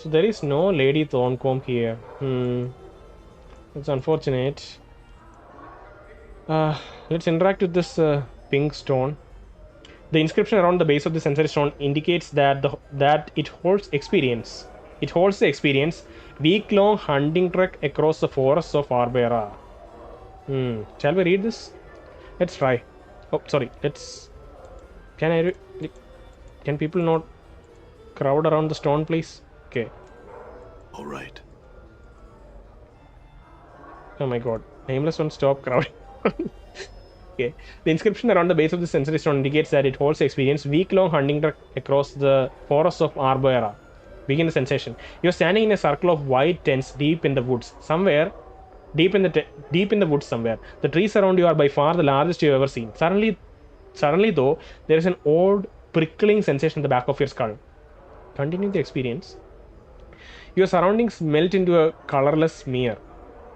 there is no Lady Thorncomb here. It's unfortunate. Let's interact with this pink stone. The inscription around the base of the sensory stone indicates that it holds experience. It holds the experience week-long hunting trek across the forests of Arbera. Shall we read this? Let's try. Oh, sorry. Can people not crowd around the stone, please? Okay. All right. Oh my god. Nameless one, stop crowding. Okay. The inscription around the base of the sensory stone indicates that it holds experience week-long hunting trek across the forests of Arbera. Begin the sensation. You're standing in a circle of white tents deep in the woods. Somewhere, deep in the woods somewhere. The trees around you are by far the largest you've ever seen. Suddenly though, there is an odd prickling sensation in the back of your skull. Continue the experience. Your surroundings melt into a colorless smear.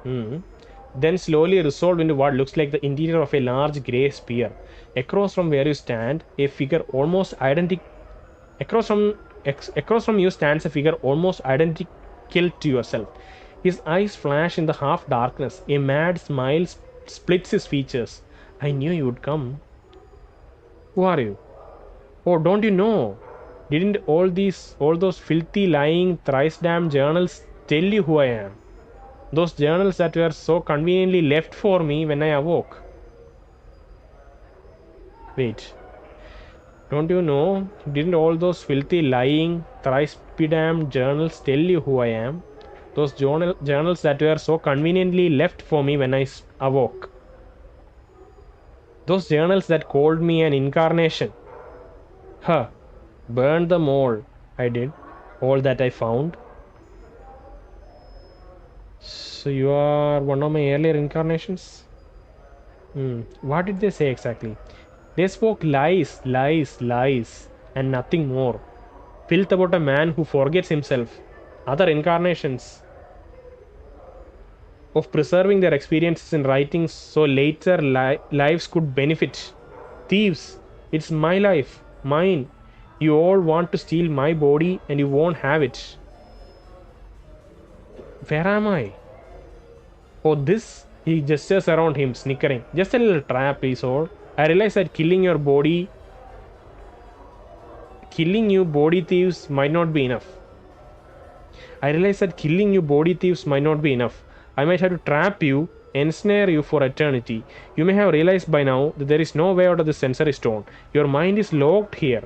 Then slowly resolve into what looks like the interior of a large grey sphere. Across from where you stand, a figure almost identical. Across from you stands a figure almost identical to yourself. His eyes flash in the half darkness. A mad smile splits his features. I knew you would come. Who are you? Oh, don't you know? Didn't all those filthy lying thrice damned journals tell you who I am? Those journals that were so conveniently left for me when I awoke. Wait. Don't you know? Didn't all those filthy lying thrice damned journals tell you who I am? Those journals that were so conveniently left for me when I awoke. Those journals that called me an incarnation. Huh. Burned them all. I did. All that I found. So you are one of my earlier incarnations? What did they say exactly? They spoke lies, and nothing more. Filth about a man who forgets himself. Other incarnations of preserving their experiences in writing so later lives could benefit. Thieves. It's my life. Mine. You all want to steal my body and you won't have it. Where am I? Oh, this. He gestures around him, snickering. Just a little trap, please, all. I realize that killing you body thieves might not be enough. I might have to trap you, ensnare you for eternity. You may have realized by now that there is no way out of the sensory stone. Your mind is locked here.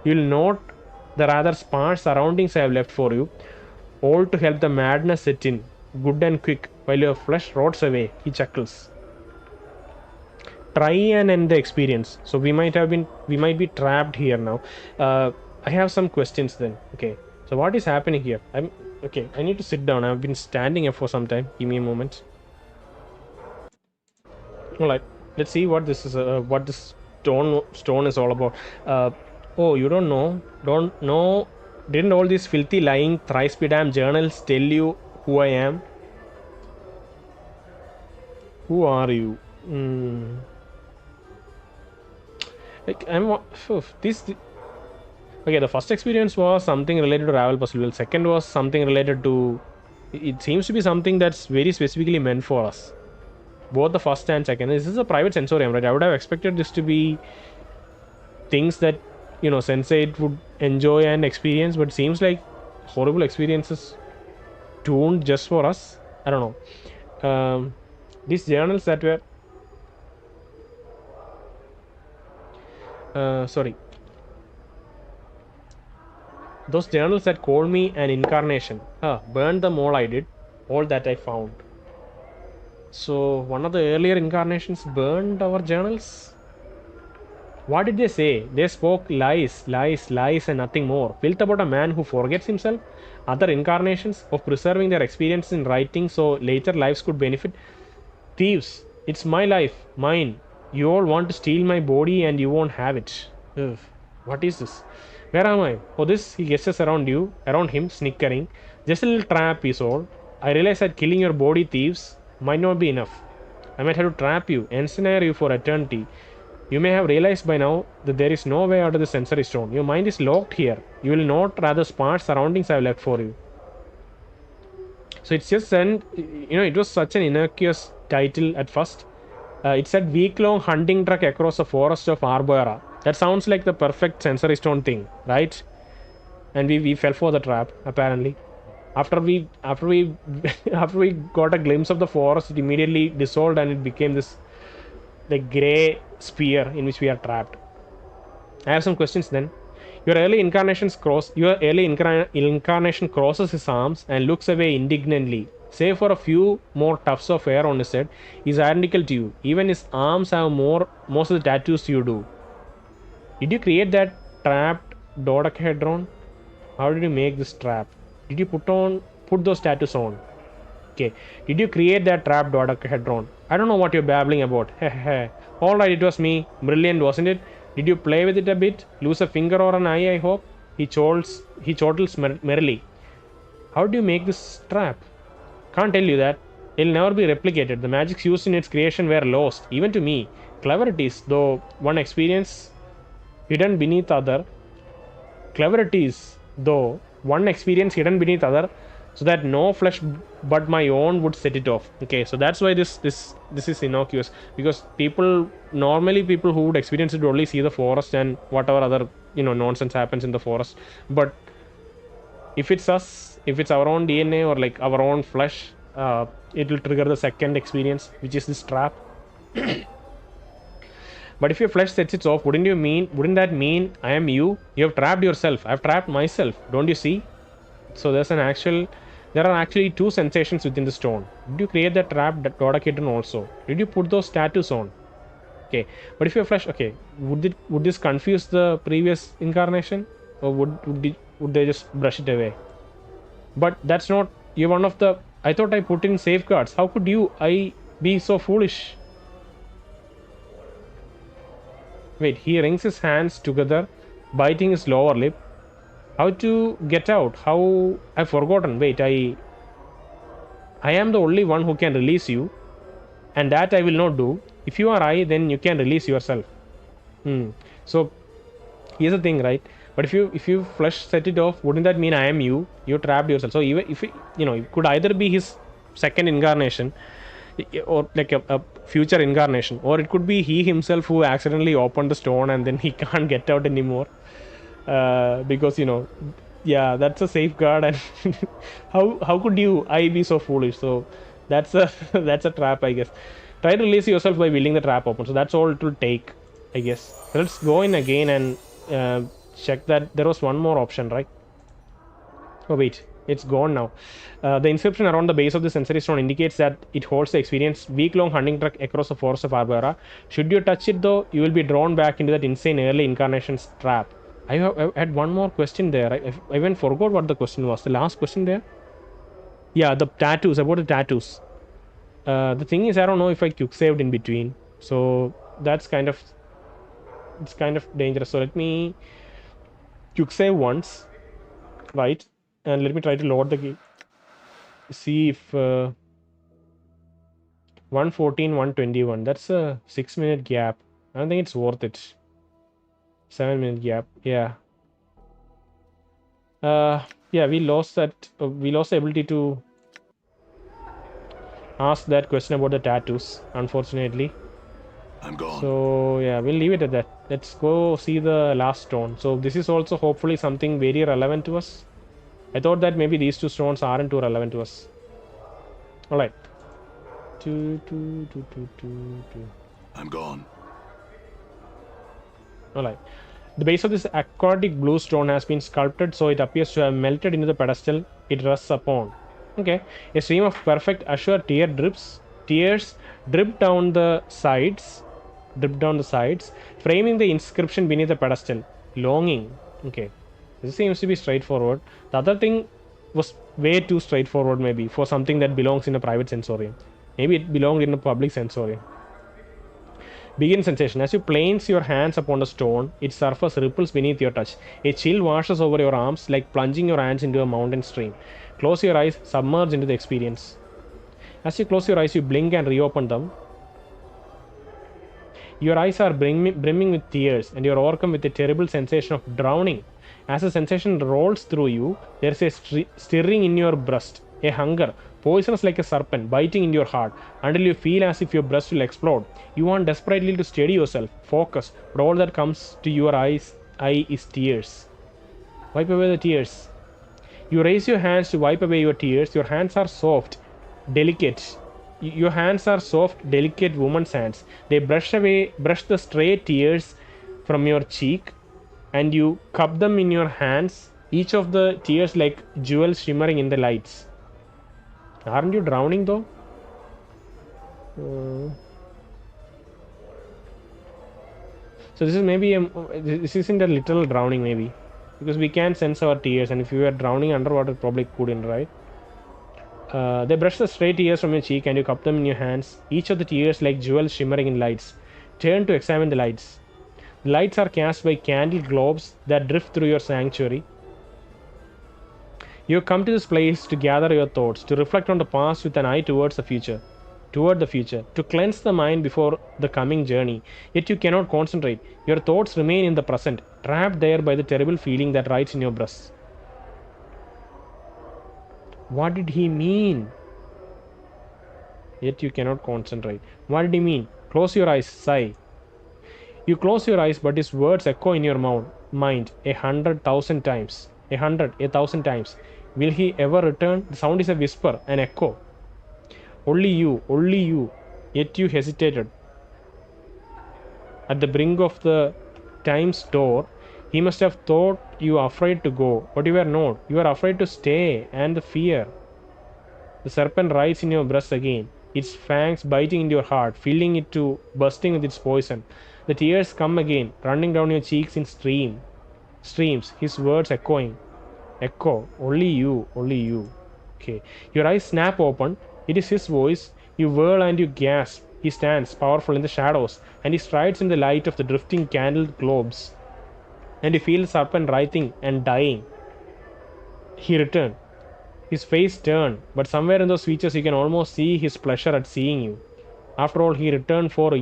You will note the rather sparse surroundings I have left for you, all to help the madness set in, good and quick, while your flesh rots away. He chuckles. Try and end the experience. So we might be trapped here now. I have some questions then. Okay. So what is happening here? Okay. I need to sit down. I've been standing here for some time. Give me a moment. All right. Let's see what this is. What this stone is all about. Oh, you don't know? Don't know? Didn't all these filthy lying thrice damn journals tell you who I am? Who are you? Like okay, the first experience was something related to Ravel Puzzle. Well, second was something related to. It seems to be something that's very specifically meant for us. Both the first and second. This is a private sensorium, right? I would have expected this to be things that Sensei would enjoy and experience, but seems like horrible experiences tuned just for us. I don't know. These journals that were sorry, those journals that called me an incarnation. Burned them all. I did all that I found. So one of the earlier incarnations burned our journals. What did they say? They spoke lies, lies, lies, and nothing more. Filth about a man who forgets himself, other incarnations of preserving their experience in writing so later lives could benefit. Thieves, it's my life, mine. You all want to steal my body and you won't have it. Ugh, what is this? Where am I? Oh, this, he gestures around him, snickering. Just a little trap is all. I realize that killing your body, thieves, might not be enough. I might have to trap you, ensnare you for eternity. You may have realized by now that there is no way out of the sensory stone. Your mind is locked here. You will not rather sparse surroundings I have left for you. So it's just sent, it was such an innocuous title at first. It said week-long hunting trek across the forest of Arbora. That sounds like the perfect sensory stone thing, right? And we fell for the trap, apparently. After we after we got a glimpse of the forest, it immediately dissolved and it became this gray sphere in which we are trapped. I have some questions then. Your early incarnation crosses his arms and looks away indignantly. Save for a few more tufts of hair on his head, he's identical to you. Even his arms have most of the tattoos you do. Did you create that trapped dodecahedron? How did you make this trap? Did you put those tattoos on? Okay. Did you create that trapped dodecahedron? I don't know what you're babbling about. Alright, it was me. Brilliant, wasn't it? Did you play with it a bit? Lose a finger or an eye, I hope? He chortles merrily. How do you make this trap? Can't tell you that. It'll never be replicated. The magics used in its creation were lost, even to me. Clever it is, though one experience hidden beneath other. Clever it is, though one experience hidden beneath other, so that no flesh but my own would set it off. Okay, so that's why this is innocuous, because normally people who would experience it would only see the forest and whatever other nonsense happens in the forest. But if it's us, if it's our own DNA or like our own flesh, it will trigger the second experience, which is this trap. But if your flesh sets it off, wouldn't that mean I am you? You have trapped yourself. I've trapped myself. Don't you see? So there are actually two sensations within the stone. Did you create that trapped dodecahedron also? Did you put those tattoos on? Okay, but if your flesh, okay, would this confuse the previous incarnation, or would they just brush it away? But that's not. You're one of the. I thought I put in safeguards. How could I be so foolish? Wait, he wrings his hands together, biting his lower lip. How to get out? How? I've forgotten. Wait, I am the only one who can release you, and that I will not do. If you are I, then you can release yourself. So here's the thing, right? But if you flesh set it off, wouldn't that mean I am you? You trapped yourself. So even if it could either be his second incarnation, or like a future incarnation, or it could be he himself who accidentally opened the stone and then he can't get out anymore. Because yeah, that's a safeguard, and how could I be so foolish? So that's a trap, I guess. Try to release yourself by willing the trap open. So that's all it will take, I guess. So let's go in again and check that there was one more option, right? Oh wait, it's gone now. The inscription around the base of the sensory stone indicates that it holds the experience week-long hunting trek across the forest of Arbora. Should you touch it though, you will be drawn back into that insane early incarnation's trap. I had one more question there. I even forgot what the question was. The last question there. Yeah, the tattoos. About the tattoos. The thing is, I don't know if I quick saved in between. So it's kind of dangerous. So let me quick save once, right? And let me try to load the game. See if 114, 121. That's a 6-minute gap. I don't think it's worth it. 7-minute gap. Yeah. Yeah, we lost that. We lost the ability to ask that question about the tattoos, unfortunately. I'm gone. So yeah, we'll leave it at that. Let's go see the last stone. So this is also hopefully something very relevant to us. I thought that maybe these two stones aren't too relevant to us. All right. I'm gone. All right. The base of this aquatic blue stone has been sculpted so it appears to have melted into the pedestal it rests upon. Okay. A stream of perfect azure tears drip down the sides, framing the inscription beneath the pedestal. Longing. Okay. This seems to be straightforward. The other thing was way too straightforward, maybe, for something that belongs in a private sensorium. Maybe it belonged in a public sensorium. Begin sensation. As you place your hands upon the stone, its surface ripples beneath your touch. A chill washes over your arms like plunging your hands into a mountain stream. Close your eyes, submerge into the experience. As you close your eyes, you blink and reopen them. Your eyes are brimming with tears, and you are overcome with a terrible sensation of drowning. As the sensation rolls through you, there is a stirring in your breast, a hunger, poisonous like a serpent, biting in your heart, until you feel as if your breast will explode. You want desperately to steady yourself, focus, but all that comes to your eye is tears. Wipe away the tears. You raise your hands to wipe away your tears. Your hands are soft, delicate. Your hands are soft, delicate woman's hands. They brush the stray tears from your cheek, and you cup them in your hands, each of the tears like jewels shimmering in the lights. Aren't you drowning though? So this is maybe this isn't a literal drowning, maybe, because we can't sense our tears, and if you were drowning underwater, probably couldn't, right? They brush the stray tears from your cheek and you cup them in your hands, each of the tears like jewels shimmering in lights. Turn to examine the lights. The lights are cast by candle globes that drift through your sanctuary. You have come to this place to gather your thoughts, to reflect on the past with an eye toward the future, to cleanse the mind before the coming journey. Yet you cannot concentrate. Your thoughts remain in the present, trapped there by the terrible feeling that rides in your breast. What did he mean? Yet you cannot concentrate. What did he mean? Close your eyes, sigh. You close your eyes, but his words echo in your mind 100,000 times. 1,000 times. Will he ever return? The sound is a whisper, an echo. Only you. Yet you hesitated. At the brink of the time's door, he must have thought you afraid to go, but you were not. You were afraid to stay, and the fear. The serpent rides in your breast again, its fangs biting into your heart, filling it to bursting with its poison. The tears come again, running down your cheeks in streams, his words echoing. Echo, only you. Okay. Your eyes snap open. It is his voice. You whirl and you gasp. He stands, powerful in the shadows, and he strides in the light of the drifting candle globes. And you feel the serpent writhing and dying. He returned. His face turned, but somewhere in those features you can almost see his pleasure at seeing you. After all, he returned for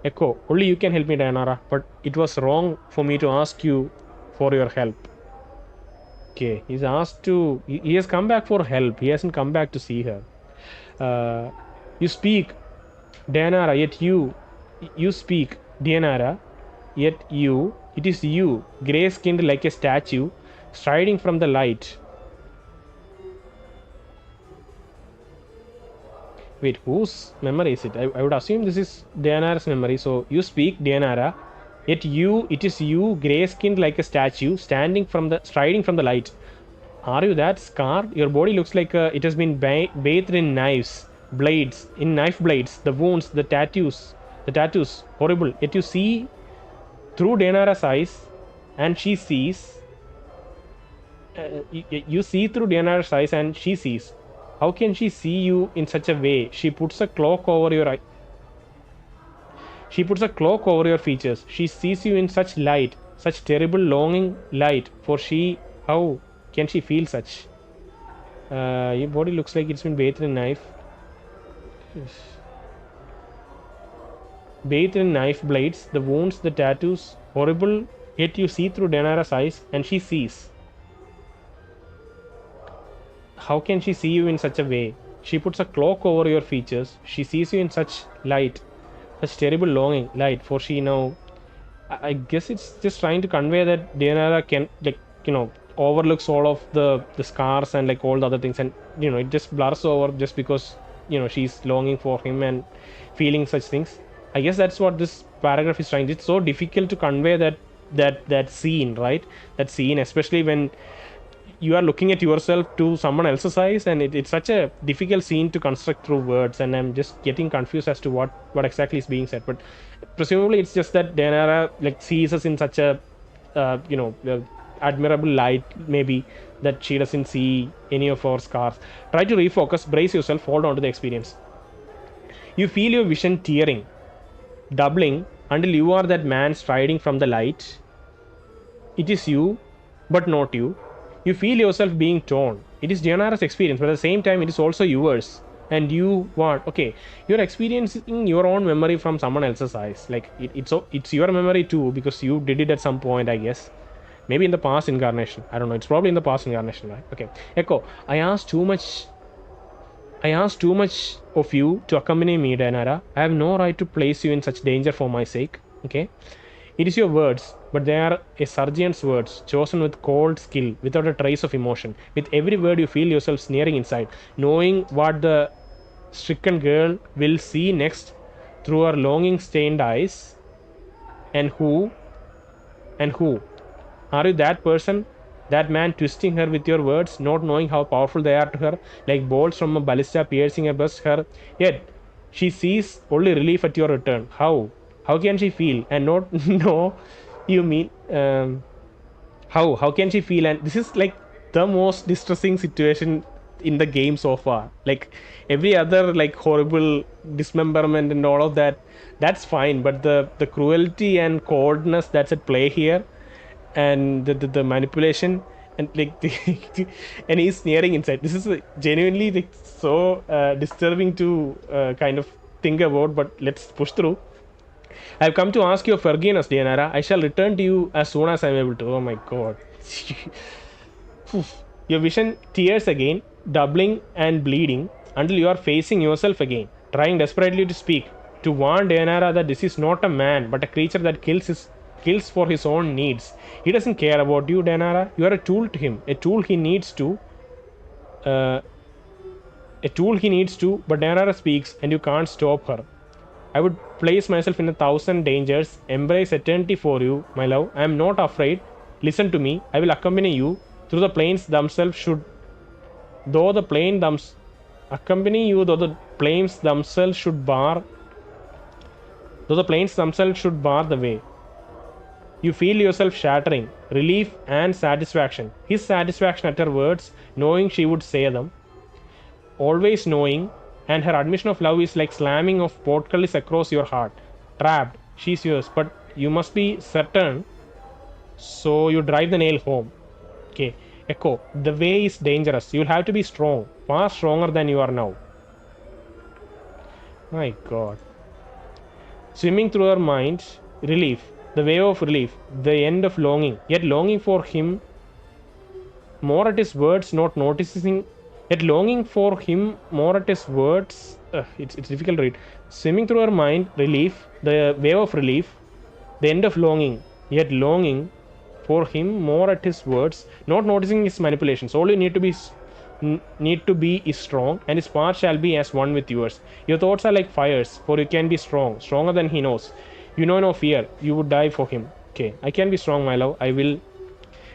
Echo. Only you can help me, Dayanara, but it was wrong for me to ask you for your help. Okay, he has come back for help. He hasn't come back to see her. You speak, Dayanara, yet you speak, Dayanara, yet it is you, grey-skinned like a statue, striding from the light. Wait, whose memory is it? I would assume this is Dayanara's memory. So you speak, Dayanara, yet it is you, grey-skinned like a statue, striding from the light. Are you that scarred? Your body looks like it has been bathed in knife blades, the wounds, the tattoos, horrible. Yet you see through Dayanara's eyes, and she sees. You see through Dayanara's eyes, and she sees. How can she see you in such a way? She puts a cloak over your eye. She puts a cloak over your features. She sees you in such light, such terrible longing light. How can she feel such? Your body looks like it's been bathed in knife. Bathed in knife blades, the wounds, the tattoos, horrible. Yet you see through Dayanara's eyes, and she sees. How can she see you in such a way? She puts a cloak over your features. She sees you in such light. such terrible longing, light, for she now. I guess it's just trying to convey that Daenerys can, like, overlooks all of the scars and like all the other things, and it just blurs over just because she's longing for him and feeling such things. I guess that's what this paragraph is trying. It's so difficult to convey that scene, right? That scene, especially when you are looking at yourself to someone else's eyes, and it's such a difficult scene to construct through words, and I'm just getting confused as to what exactly is being said. But presumably it's just that Daenerys like sees us in such a admirable light, maybe, that she doesn't see any of our scars. Try to refocus, brace yourself, hold on to the experience. You feel your vision tearing, doubling, until you are that man striding from the light. It is you, but not you. You feel yourself being torn. It is Daenerys' experience, but at the same time, it is also yours. And you want, okay, you're experiencing your own memory from someone else's eyes. Like it's your memory too, because you did it at some point, I guess. Maybe in the past incarnation. I don't know. It's probably in the past incarnation, right? Okay. Echo, I asked too much of you to accompany me, Daenerys. I have no right to place you in such danger for my sake. Okay. It is your words, but they are a surgeon's words, chosen with cold skill, without a trace of emotion. With every word, you feel yourself sneering inside, knowing what the stricken girl will see next through her longing-stained eyes. And who? Are you that person, that man twisting her with your words, not knowing how powerful they are to her, like bolts from a ballista piercing her breast? Yet she sees only relief at your return. How? How can she feel and not know you mean? How can she feel? And this is like the most distressing situation in the game so far. Like every other like horrible dismemberment and all of that, that's fine. But the cruelty and coldness that's at play here, and the manipulation, and like and he's sneering inside. This is genuinely like so disturbing to kind of think about. But let's push through. I've come to ask your forgiveness, Daenerys. I shall return to you as soon as I'm able to. Oh my god. Your vision tears again, doubling and bleeding, until you are facing yourself again, trying desperately to speak, to warn Daenerys that this is not a man, but a creature that kills for his own needs. He doesn't care about you, Daenerys. You are a tool to him, a tool he needs to. But Daenerys speaks, and you can't stop her. I would place myself in 1,000 dangers, embrace eternity for you, my love. I am not afraid. Listen to me. I will accompany you through the plains themselves should. Though the plains themselves should bar. Though the plains themselves should bar the way. You feel yourself shattering, relief and satisfaction. His satisfaction at her words, knowing she would say them. Always knowing. And her admission of love is like slamming of portcullis across your heart. Trapped, she's yours, but you must be certain. So you drive the nail home. Okay, Echo, the way is dangerous. You'll have to be strong, far stronger than you are now. My god. Swimming through her mind, relief, the wave of relief, the end of longing, yet longing for him more at his words, not noticing. Yet longing for him more at his words. It's difficult to read. Swimming through her mind, relief, the wave of relief, the end of longing. Yet longing for him more at his words, not noticing his manipulations. All you need to be is strong, and his path shall be as one with yours. Your thoughts are like fires, for you can be strong, stronger than he knows. You know no fear. You would die for him. Okay, I can be strong, my love. I will.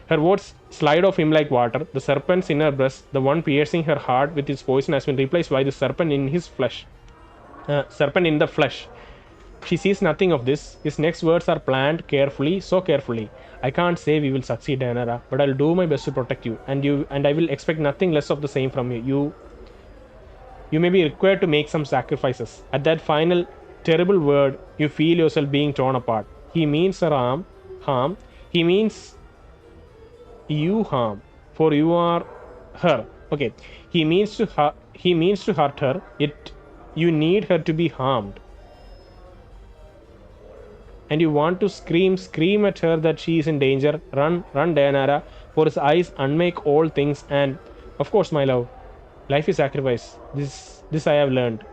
Her words slide off him like water. The serpents in her breast, the one piercing her heart with its poison, has been replaced by the serpent in his flesh. Serpent in the flesh. She sees nothing of this. His next words are planned carefully, so carefully. I can't say we will succeed, Daenerys, but I'll do my best to protect you, and I will expect nothing less of the same from you. You may be required to make some sacrifices. At that final terrible word, you feel yourself being torn apart. He means her harm. He means you harm, for you are her. Okay, he means to hurt her, yet you need her to be harmed, and you want to scream at her that she is in danger. Run, Daenerys, for his eyes unmake all things. And of course, my love, life is sacrifice. This I have learned.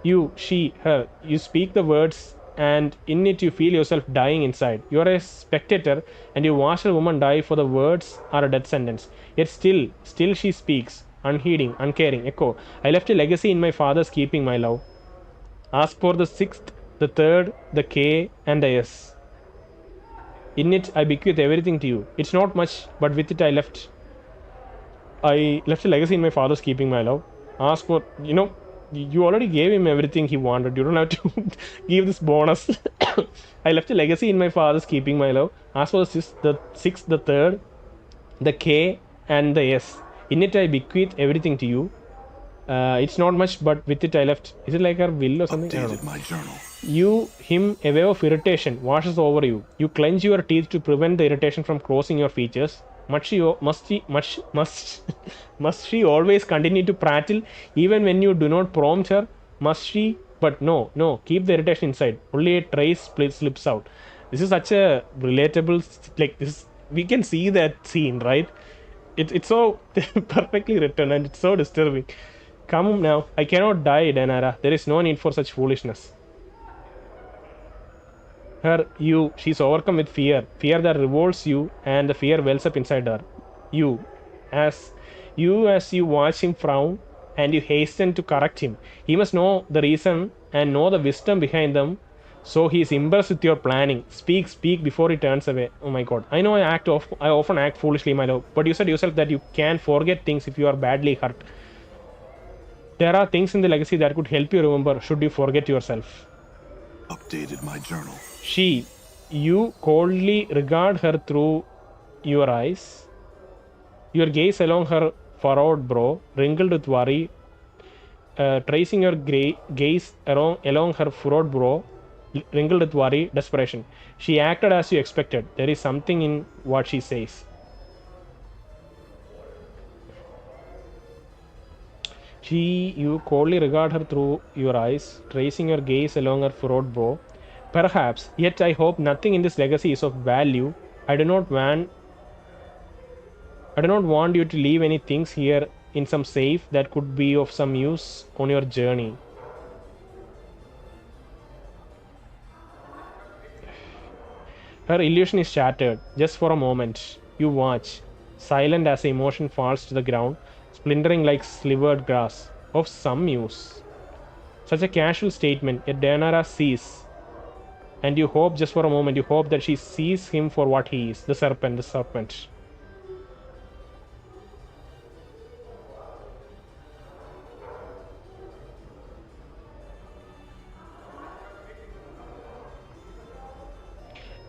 You, she, her. You speak the words, and in it you feel yourself dying inside. You are a spectator, and you watch a woman die for the words are a death sentence. Yet still she speaks, unheeding, uncaring. Echo. I left a legacy in my father's keeping, my love. Ask for the sixth, the third, the K, and the S. In it, I bequeath everything to you. It's not much, but with it, I left a legacy in my father's keeping, my love. Ask for, you already gave him everything he wanted. You don't have to give this bonus. I left a legacy in my father's keeping, my love. Ask for the sixth, the third, the K, and the S. In it, I bequeath everything to you. It's not much, but with it I left. Is it like our will or something? Updated my journal. Him, a wave of irritation washes over you. You clench your teeth to prevent the irritation from crossing your features. Must she always continue to prattle even when you do not prompt her? Must she? But no, keep the irritation inside. Only a trace slips out. This is such a relatable, like this. We can see that scene, right? It's so perfectly written and it's so disturbing. Come now, I cannot die, Danara. There is no need for such foolishness. She's overcome with fear that revolts you, and the fear wells up inside her. As you watch him frown, and you hasten to correct him. He must know the reason and know the wisdom behind them, so he is impressed with your planning. Speak before he turns away. Oh my god. I know I often act foolishly, my love, but you said yourself that you can forget things if you are badly hurt. There are things in the legacy that could help you remember should you forget yourself. Updated my journal. You coldly regard her through your eyes. Your gaze along her furrowed brow, wrinkled with worry, tracing your gaze along her furrowed brow, wrinkled with worry, desperation. She acted as you expected. There is something in what she says. You coldly regard her through your eyes, tracing your gaze along her furrowed brow. Perhaps, yet I hope nothing in this legacy is of value. I do not want you to leave any things here in some safe that could be of some use on your journey. Her illusion is shattered, just for a moment. You watch, silent as the emotion falls to the ground, splintering like slivered grass, of some use. Such a casual statement, yet Daenerys sees. And you hope, just for a moment, you hope that she sees him for what he is, the serpent.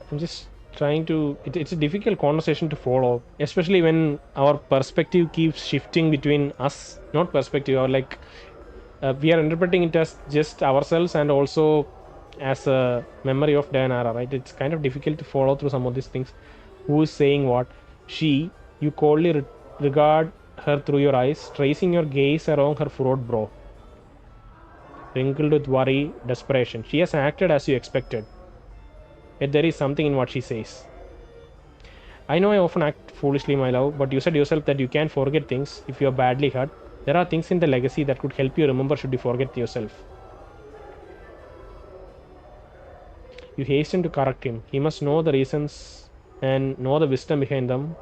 I'm just trying to... It's a difficult conversation to follow, especially when our perspective keeps shifting between us. Not perspective, or like... we are interpreting it as just ourselves and also as a memory of Daenerys, right? It's kind of difficult to follow through some of these things. Who is saying what? You coldly regard her through your eyes, tracing your gaze along her furrowed brow, wrinkled with worry, desperation. She has acted as you expected. Yet there is something in what she says. I know I often act foolishly, my love, but you said yourself that you can forget things if you are badly hurt. There are things in the legacy that could help you remember should you forget yourself. You hasten to correct him. He must know the reasons and know the wisdom behind them.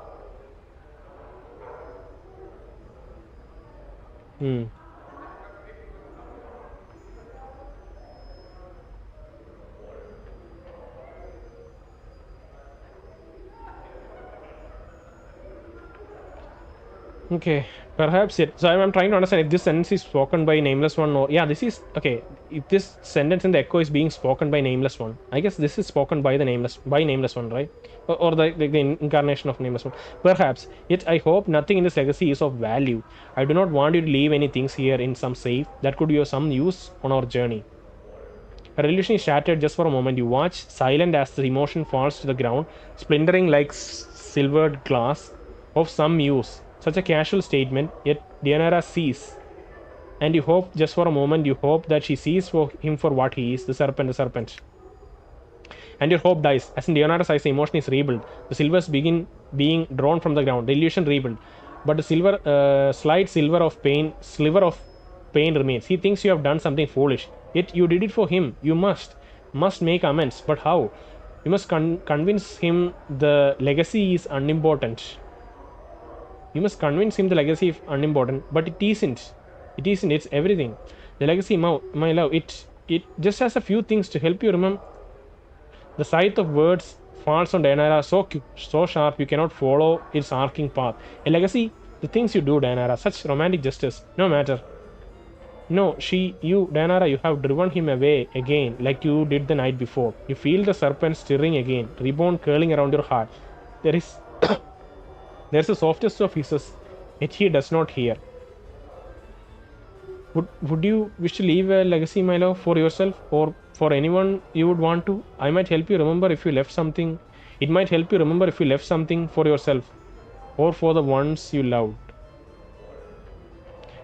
Okay, perhaps it. So I'm trying to understand if this sentence is spoken by Nameless One or... Yeah, this is... Okay, if this sentence in the echo is being spoken by Nameless One, I guess this is spoken by the Nameless One, right? Or the incarnation of Nameless One. Perhaps. Yet I hope nothing in this legacy is of value. I do not want you to leave any things here in some safe that could be of some use on our journey. Her illusion is shattered just for a moment. You watch, silent as the emotion falls to the ground, splintering like silvered glass, of some use. Such a casual statement, yet Daenerys sees. And you hope, just for a moment, you hope that she sees him for what he is, the serpent. And your hope dies. As in Daenerys' eyes, the emotion is rebuilt. The silvers begin being drawn from the ground. The illusion rebuilt. But the slight sliver of pain remains. He thinks you have done something foolish. Yet you did it for him. You must make amends. But how? You must convince him the legacy is unimportant. You must convince him the legacy is unimportant, but it isn't. It isn't. It's everything. The legacy, my love, it just has a few things to help you remember. The scythe of words falls on Daenerys so sharp you cannot follow its arcing path. A legacy, the things you do, Daenerys, such romantic justice, no matter. No, Daenerys, you have driven him away again, like you did the night before. You feel the serpent stirring again, reborn curling around your heart. There is there's the softest of hisses, yet he does not hear. Would you wish to leave a legacy, my love, for yourself or for anyone you would want to? I might help you remember if you left something. It might help you remember if you left something for yourself or for the ones you loved.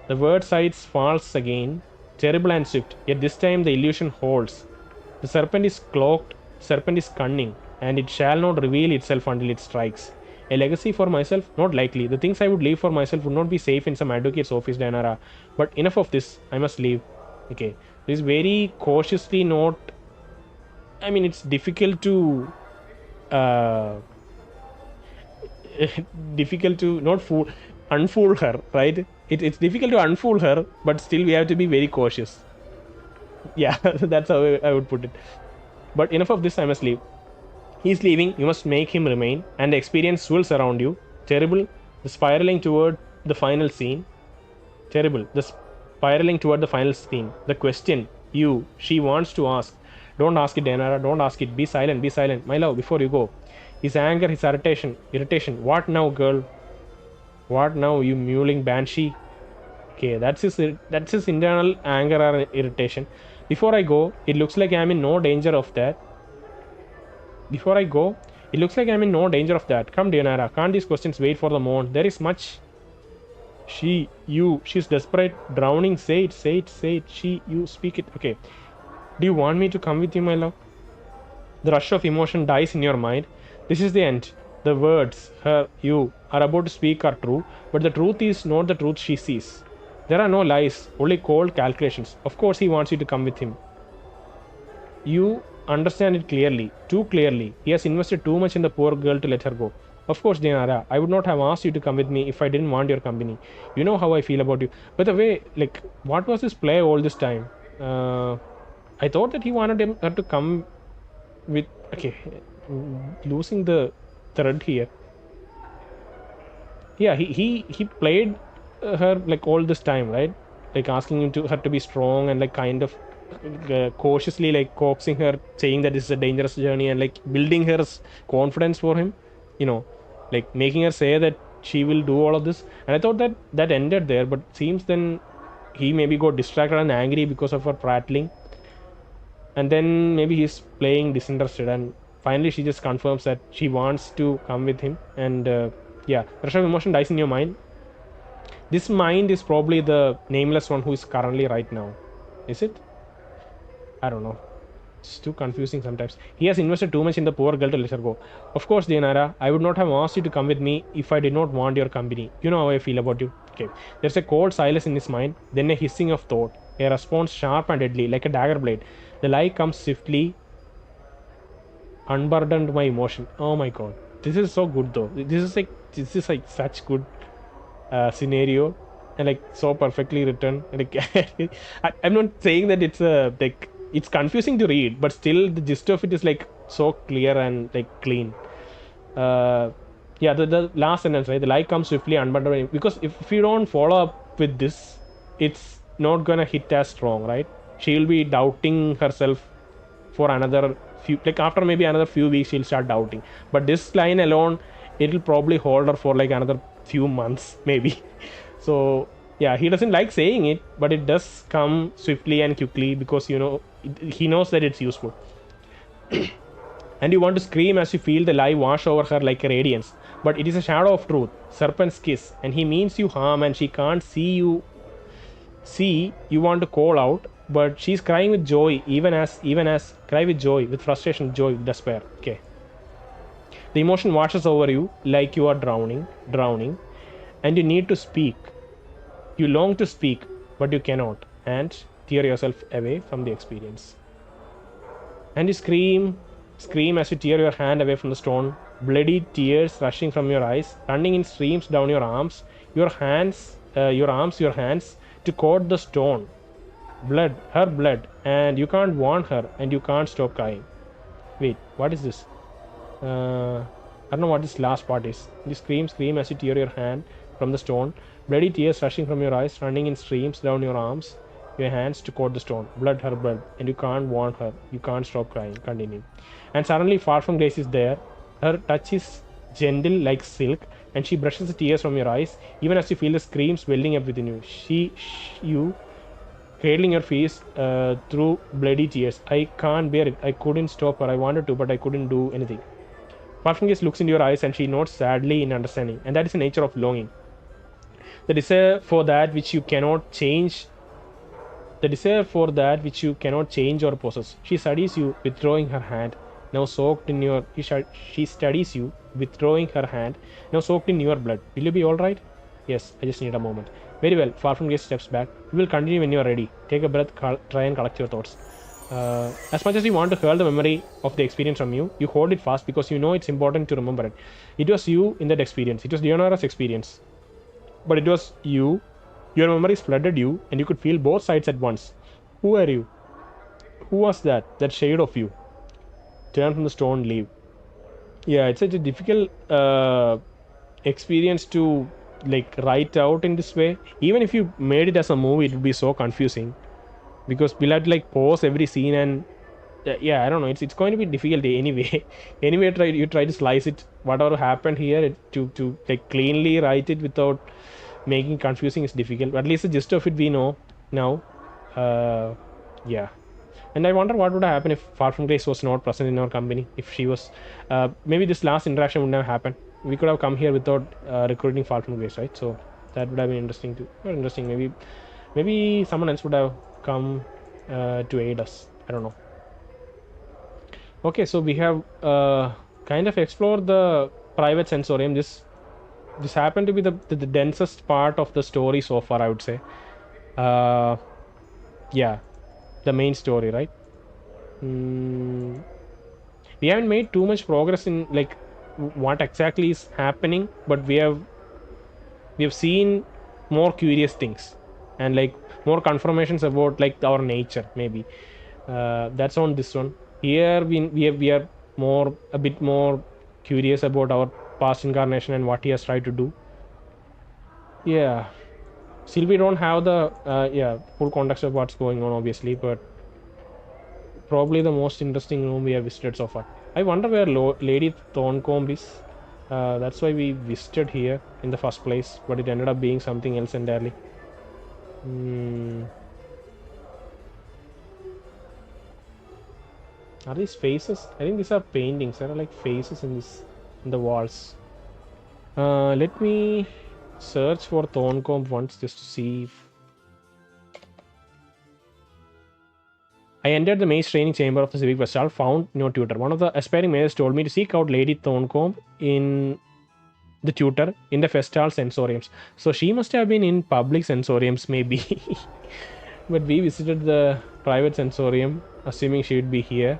The word sights falls again, terrible and swift, yet this time the illusion holds. The serpent is cloaked, serpent is cunning, and it shall not reveal itself until it strikes. A legacy for myself? Not likely. The things I would leave for myself would not be safe in some advocate's office, Daenerys. But enough of this. I must leave. Okay. This very cautiously not... I mean, it's difficult to... difficult to not unfool her, right? It's difficult to unfool her, but still we have to be very cautious. Yeah, that's how I would put it. But enough of this, I must leave. He's leaving, you must make him remain, and the experience swirls around you. Terrible, the spiraling toward the final scene. Terrible, the spiraling toward the final scene. The question she wants to ask. Don't ask it, Daenerys, don't ask it. Be silent, my love, before you go. His anger, his irritation. What now, girl? What now, you mewling banshee? Okay, that's his internal anger or irritation. Before I go, it looks like I'm in no danger of that. Come, Daenerys, can't these questions wait for the moment? There is much. She's desperate, drowning. Say it. Speak it. Okay. Do you want me to come with you, my love? The rush of emotion dies in your mind. This is the end. The words you are about to speak are true, but the truth is not the truth she sees. There are no lies, only cold calculations. Of course, he wants you to come with him. You understand it clearly, too clearly. He has invested too much in the poor girl to let her go. Of course, Daenerys, I would not have asked you to come with me if I didn't want your company. You know how I feel about you. By the way, like, what was this play all this time? I thought that he wanted her to come with... Okay, losing the thread here. Yeah, he played her like all this time, right? Like asking her to be strong and like kind of cautiously like coaxing her, saying that this is a dangerous journey and like building her confidence for him, like making her say that she will do all of this. And I thought that ended there, but seems then he maybe got distracted and angry because of her prattling, and then maybe he's playing disinterested, and finally she just confirms that she wants to come with him. And yeah, rush of emotion dies in your mind. This mind is probably the nameless one who is currently right now. Is it? I don't know. It's too confusing sometimes. He has invested too much in the poor girl to let her go. Of course, Daenerys, I would not have asked you to come with me if I did not want your company. You know how I feel about you. Okay. There's a cold silence in his mind, then a hissing of thought, a response sharp and deadly, like a dagger blade. The lie comes swiftly, unburdened my emotion. Oh my god. This is so good though. This is like such good scenario, and like so perfectly written. Like I'm not saying that it's like it's confusing to read, but still the gist of it is like so clear and like clean. Yeah, the last sentence, right? The lie comes swiftly, unburdened, because if you don't follow up with this, it's not gonna hit as strong, right? She will be doubting herself for another few, like after maybe another few weeks she'll start doubting, but this line alone, it'll probably hold her for like another few months maybe. So yeah, he doesn't like saying it, but it does come swiftly and quickly because he knows that it's useful. And you want to scream as you feel the lie wash over her like a radiance, but it is a shadow of truth, serpent's kiss, and he means you harm and she can't see you. You want to call out, but she's crying with joy, even as cry with joy, with frustration, joy, with despair. Okay. The emotion washes over you like you are drowning, and you need to speak. You long to speak, but you cannot. And tear yourself away from the experience. And you scream as you tear your hand away from the stone, bloody tears rushing from your eyes, running in streams down your arms, your hands to coat the stone. Blood, her blood, and you can't warn her, and you can't stop crying. Wait, what is this? I don't know what this last part is. You scream as you tear your hand from the stone, bloody tears rushing from your eyes, running in streams down your arms, your hands to coat the stone. Blood, her blood, and you can't warn her. You can't stop crying. Continue. And suddenly, far from Grace is there. Her touch is gentle like silk, and she brushes the tears from your eyes, even as you feel the screams welling up within you. You cradling your face through bloody tears. I can't bear it. I couldn't stop her. I wanted to, but I couldn't do anything. Parfungus looks into your eyes and she nods sadly in understanding. And that is the nature of longing. The desire for that which you cannot change. The desire for that which you cannot change or possess. She studies you, withdrawing her hand, now soaked in your. She studies you, withdrawing her hand, now soaked in your blood. Will you be all right? Yes, I just need a moment. Very well. Farfungus steps back. We will continue when you are ready. Take a breath. Try and collect your thoughts. As much as you want to hurl the memory of the experience from you, you hold it fast because you know it's important to remember it. It was you in that experience. It was Leonora's experience. But it was you. Your memories flooded you, and you could feel both sides at once. Who are you? Who was that? That shade of you? Turn from the stone, leave. Yeah, it's such a difficult experience to like write out in this way. Even if you made it as a movie, it would be so confusing. Because we'll have to like pause every scene and yeah, I don't know. It's going to be difficult anyway. Anyway, you try to slice it. Whatever happened here to like cleanly write it without making confusing is difficult. But at least the gist of it we know now. Yeah. And I wonder what would have happened if Far From Grace was not present in our company. If she was, maybe this last interaction wouldn't have happened. We could have come here without recruiting Far From Grace, right? So that would have been interesting too. Not interesting. Maybe someone else would have come to aid us. I don't know. Okay, so we have kind of explored the private sensorium. This happened to be the densest part of the story so far, I would say. Yeah, the main story, right? We haven't made too much progress in like what exactly is happening, but we have seen more curious things and like more confirmations about like our nature. Maybe that's on this one. Here we are a bit more curious about our past incarnation and what he has tried to do. Yeah, still we don't have the full context of what's going on, obviously, but probably the most interesting room we have visited so far. I wonder where Lady Thorncombe is. That's why we visited here in the first place, but it ended up being something else entirely. Are these faces? I think these are paintings. There are like faces in the walls. Let me search for Thorncombe once just to see if... I entered the maze training chamber of the Civic Vestal, found no tutor. One of the aspiring mages told me to seek out Lady Thorncombe in the tutor in the Festal Sensoriums. So she must have been in public Sensoriums maybe. But we visited the private Sensorium, assuming she would be here.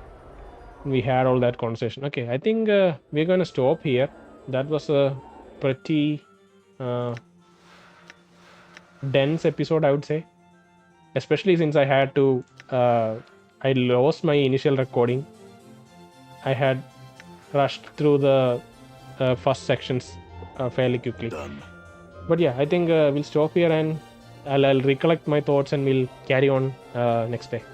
We had all that conversation. Okay, I think we're going to stop here. That was a pretty dense episode, I would say. Especially since I had to... I lost my initial recording. I had rushed through the first sections fairly quickly. Done. But yeah, I think we'll stop here and I'll recollect my thoughts and we'll carry on next day.